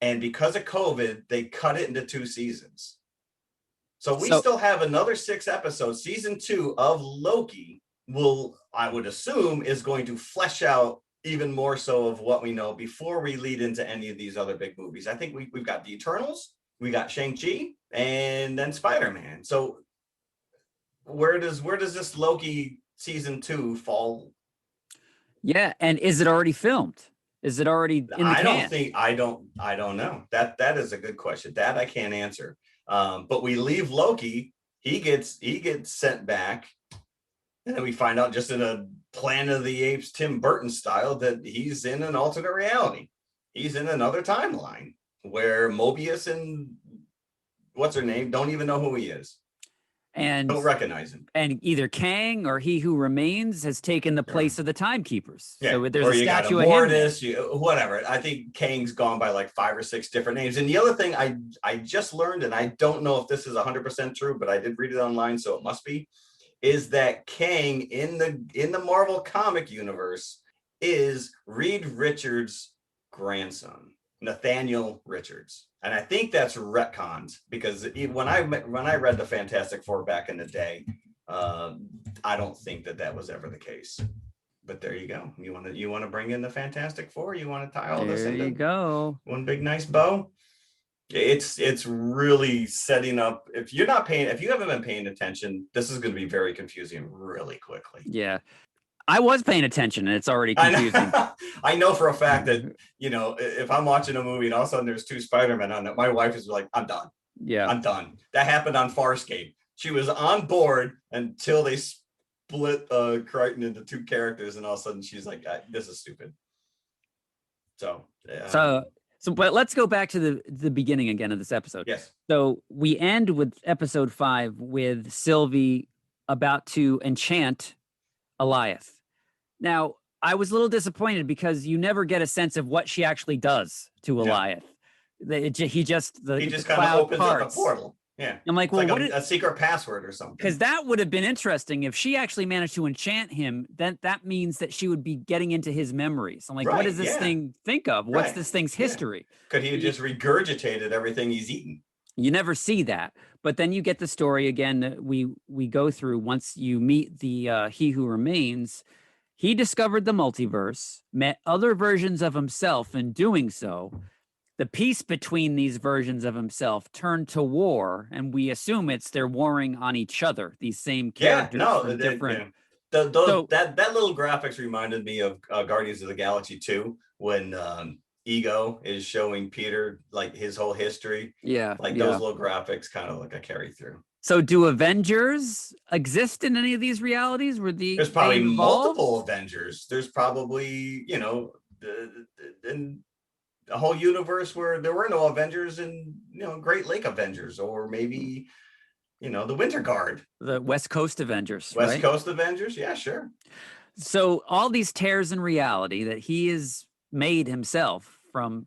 And because of COVID, they cut it into 2 seasons. So we still have another 6 episodes. Season 2 of Loki I would assume, is going to flesh out even more so of what we know before we lead into any of these other big movies. I think we've got the Eternals, we got Shang-Chi, and then Spider-Man. So where does this Loki season 2 fall? Yeah, and is it already filmed? Is it already in the can? I don't know. That is a good question. That I can't answer. But we leave Loki, he gets sent back, and then we find out just in a Planet of the Apes Tim Burton style that he's in an alternate reality. He's in another timeline where Mobius and what's her name don't even know who he is. And don't recognize him. And either Kang or He Who Remains has taken the place of the Timekeepers. Yeah. So there's or a you statue got a of Mortis, him. Whatever. I think Kang's gone by like 5 or 6 different names. And the other thing I just learned, and I don't know if this is 100% true, but I did read it online, so it must be, is that Kang in the Marvel comic universe is Reed Richards' grandson, Nathaniel Richards. And I think that's retconned, because when I read the Fantastic Four back in the day, I don't think that was ever the case. But there you go. You want to bring in the Fantastic Four? You want to tie all this into one big nice bow? It's really setting up. If you haven't been paying attention, this is going to be very confusing really quickly. Yeah. I was paying attention and it's already confusing. I know for a fact that, if I'm watching a movie and all of a sudden there's 2 Spider-Men on it, my wife is like, I'm done. Yeah. I'm done. That happened on Farscape. She was on board until they split Crichton into 2 characters, and all of a sudden she's like, this is stupid. So but let's go back to the beginning again of this episode. Yes. So we end with episode 5 with Sylvie about to enchant Eliath. Now, I was a little disappointed because you never get a sense of what she actually does to Eliath. He just kind of opens up a portal. Yeah. I'm like, well, like a secret password or something. Because that would have been interesting if she actually managed to enchant him. Then that means that she would be getting into his memories. I'm like, what does this thing think of? What's this thing's history? Could he have just regurgitated everything he's eaten? You never see that. But then you get the story again that we go through once you meet the He Who Remains. He discovered the multiverse, met other versions of himself. In doing so, the peace between these versions of himself turned to war, and we assume they're warring on each other. These same characters from different. That little graphics reminded me of Guardians of the Galaxy 2 when Ego is showing Peter like his whole history. Yeah, those little graphics kind of like a carry through. So do Avengers exist in any of these realities? There's probably multiple Avengers. There's probably, in a whole universe where there were no Avengers and, Great Lake Avengers, or maybe, the Winter Guard. The West Coast Avengers. West Coast Avengers. Yeah, sure. So all these tears in reality that he has made himself from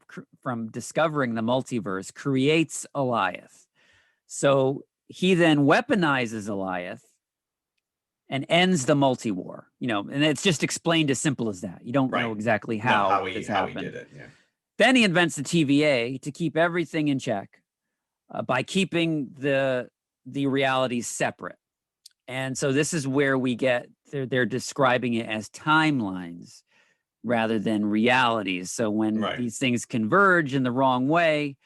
discovering the multiverse creates Eliath. So he then weaponizes Eliath and ends the multi-war, and it's just explained as simple as that. You don't know exactly how he did it. Yeah. Then he invents the TVA to keep everything in check by keeping the realities separate. And so this is where we get, they're describing it as timelines rather than realities. So when these things converge in the wrong way,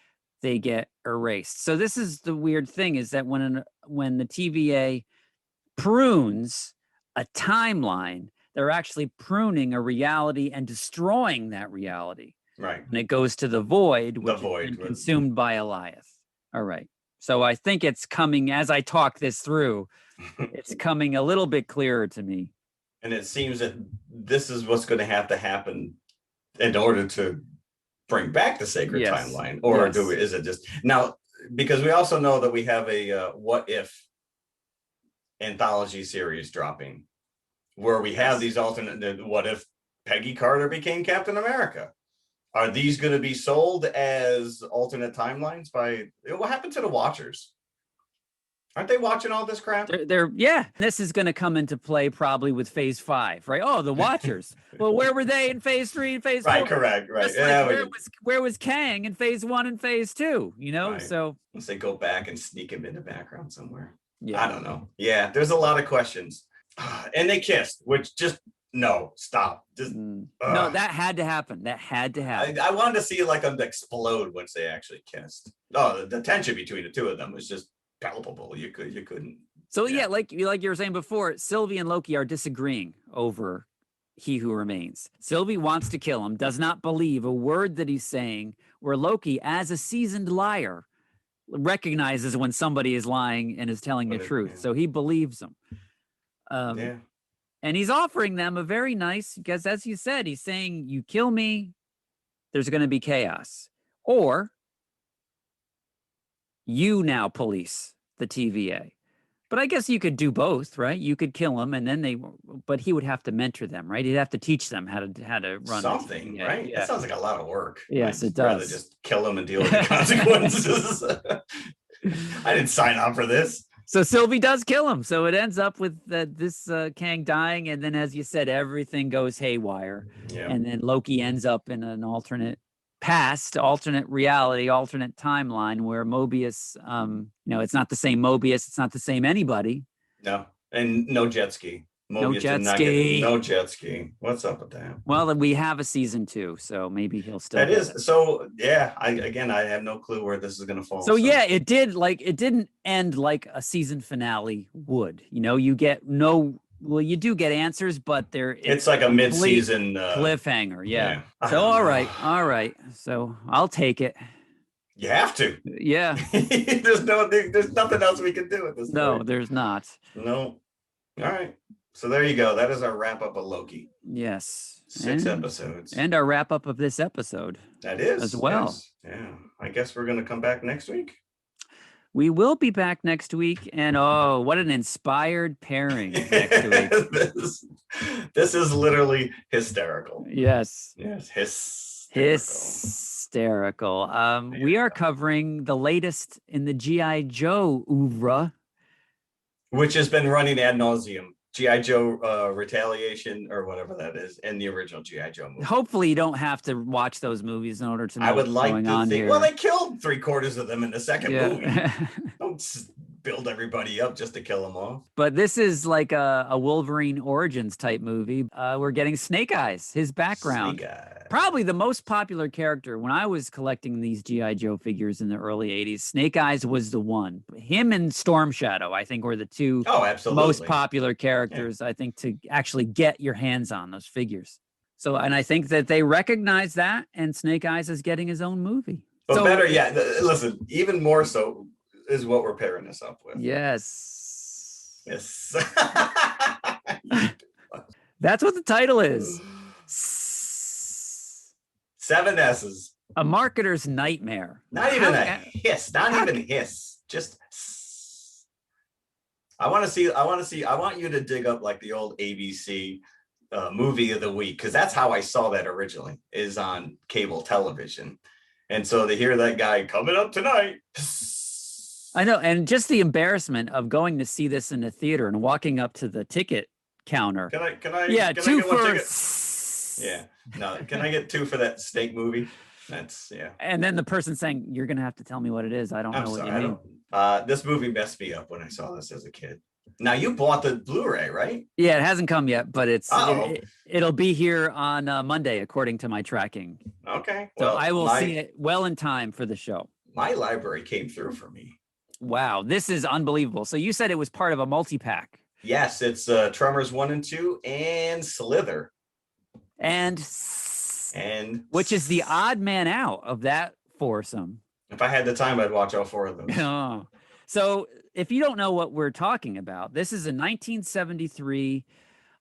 they get erased. So this is the weird thing, is that when the TVA prunes a timeline, they're actually pruning a reality and destroying that reality. Right. And it goes to the void, which is consumed by Eliath. All right. So I think it's coming, as I talk this through, it's coming a little bit clearer to me. And it seems that this is what's going to happen in order to bring back the sacred timeline. Or is it just... Now, because we also know that we have a what if anthology series dropping, where we have these alternate. What if Peggy Carter became Captain America? Are these going to be sold as alternate timelines by? What happened to the Watchers? Aren't they watching all this crap? Yeah. This is going to come into play probably with Phase 5, right? Oh, the Watchers. Well, where were they in Phase 3 and Phase 4? Right, correct, right. Just Yeah, like where was Kang in Phase 1 and Phase 2? You know, right. so unless they go back and sneak him in the background somewhere. Yeah. I don't know. Yeah, there's a lot of questions, and they kissed, which just no, stop. Just no, that had to happen. That had to happen. I wanted to see like them explode once they actually kissed. Oh, the tension between the two of them was just palpable. You couldn't. So yeah, like you were saying before, Sylvie and Loki are disagreeing over He Who Remains. Sylvie wants to kill him, does not believe a word that he's saying, where Loki, as a seasoned liar, recognizes when somebody is lying and is telling the truth. Yeah. So he believes them. And he's offering them a very nice, because as you said, he's saying, you kill me, there's going to be chaos. Or you now police the TVA. But I guess you could do both, right? You could kill him, and then but he would have to mentor them, right? He'd have to teach them how to run something, right? Yeah. That sounds like a lot of work. Yes, it does. Rather just kill them and deal with the consequences. I didn't sign up for this. So Sylvie does kill him. So it ends up with this Kang dying, and then, as you said, everything goes haywire. Yeah. And then Loki ends up in an alternate past, alternate reality, alternate timeline where Mobius, it's not the same Mobius, it's not the same anybody. No, and no jet ski. Mobius no jet ski. No jet ski. What's up with that? Well, we have a season 2, so maybe he'll still. That is it. So. Yeah, I have no clue where this is going to fall. So yeah, it didn't end like a season finale would. You get no. Well, you do get answers, but it's like a mid-season cliffhanger. Yeah. So all right. So I'll take it. You have to. Yeah. There's nothing else we can do at this point. No, there's not. No. All right. So there you go. That is our wrap up of Loki. Yes. 6 episodes. And our wrap up of this episode. That is. As well. Yes. Yeah. I guess we're going to come back next week. We will be back next week. And oh, what an inspired pairing next week. This is literally hysterical. Yes. Yes. Hysterical. We are covering the latest in the G.I. Joe oeuvre, which has been running ad nauseum. G.I. Joe Retaliation, or whatever that is, and the original G.I. Joe movie. Hopefully you don't have to watch those movies in order to know I would what's like going to on think, here. well, they killed 3/4 of them in the second movie. Don't build everybody up just to kill them off. But this is like a Wolverine Origins type movie. We're getting Snake Eyes, his background. Snake Eyes. Probably the most popular character. When I was collecting these G.I. Joe figures in the early 80s, Snake Eyes was the one. Him and Storm Shadow, I think, were the two most popular characters, I think, to actually get your hands on those figures. So, and I think that they recognize that, and Snake Eyes is getting his own movie. But better yet, listen, even more so is what we're pairing this up with. Yes. Yes. That's what the title is. 7 S's. A marketer's nightmare. Not even a hiss. Not even hiss. Just. I want you to dig up like the old ABC movie of the week, because that's how I saw that originally, is on cable television. And so to hear that guy coming up tonight. I know. And just the embarrassment of going to see this in a theater and walking up to the ticket counter. Can I? Yeah, can 2 I get for. 1 ticket? Yeah. No, can I get 2 for that snake movie? That's, yeah. And then the person saying, you're going to have to tell me what it is. I don't know what you mean. This movie messed me up when I saw this as a kid. Now, you bought the Blu-ray, right? Yeah, it hasn't come yet, but it'll be here on Monday, according to my tracking. Okay. So I will see it well in time for the show. My library came through for me. Wow, this is unbelievable. So you said it was part of a multi-pack. Yes, it's Tremors 1 and 2 and Slither. And which is the odd man out of that foursome. If I had the time, I'd watch all 4 of them. Oh. So if you don't know what we're talking about, this is a 1973.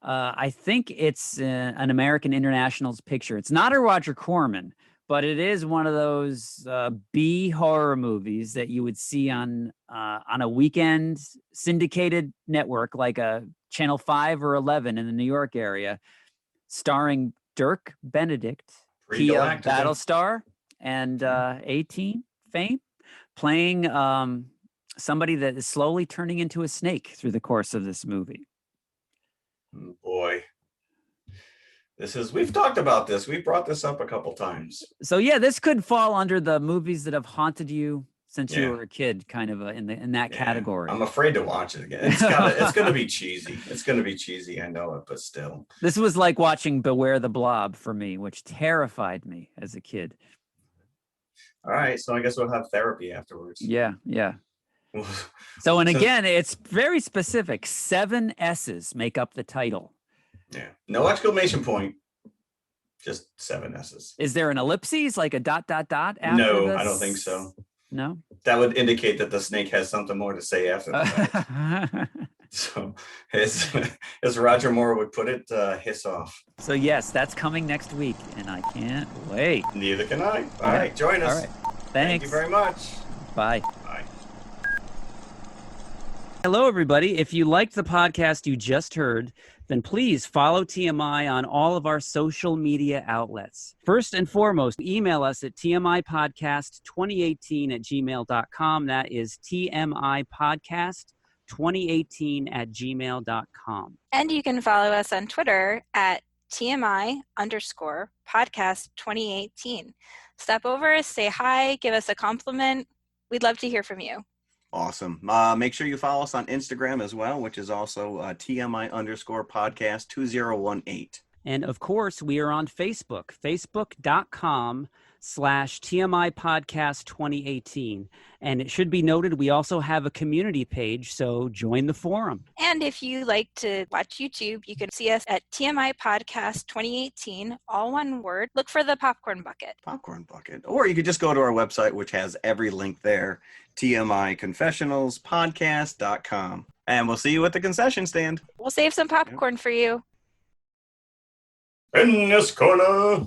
I think it's an American International's picture. It's not a Roger Corman, but it is one of those B horror movies that you would see on a weekend syndicated network like a Channel 5 or 11 in the New York area, starring Dirk Benedict, he of Battlestar and 18 fame, playing somebody that is slowly turning into a snake through the course of this movie. Boy, we've talked about this. We brought this up a couple times. So yeah, this could fall under the movies that have haunted you since you were a kid, kind of in that category. I'm afraid to watch it again. It's gonna be cheesy. It's gonna be cheesy. I know it, but still. This was like watching Beware the Blob for me, which terrified me as a kid. All right, so I guess we'll have therapy afterwards. Yeah. So, and again, it's very specific. 7 S's make up the title. Yeah. No exclamation point. Just 7 S's. Is there an ellipses, like a ... after No, this? I don't think so. No? That would indicate that the snake has something more to say after that. So, as Roger Moore would put it, hiss off. So, yes, that's coming next week, and I can't wait. Neither can I. All right, join us. All right. Thanks. Thank you very much. Bye. Bye. Hello, everybody. If you liked the podcast you just heard, then please follow TMI on all of our social media outlets. First and foremost, email us at tmipodcast2018@gmail.com. That is tmipodcast2018@gmail.com. And you can follow us on Twitter at TMI_podcast2018. Stop over, say hi, give us a compliment. We'd love to hear from you. Awesome. Make sure you follow us on Instagram as well, which is also TMI_podcast2018. And of course, we are on Facebook, facebook.com/TMI Podcast 2018. And it should be noted, we also have a community page, so join the forum. And if you like to watch YouTube, you can see us at TMI Podcast 2018, all one word. Look for the popcorn bucket. Popcorn bucket. Or you could just go to our website, which has every link there, TMIconfessionalspodcast.com. And we'll see you at the concession stand. We'll save some popcorn for you. In this corner.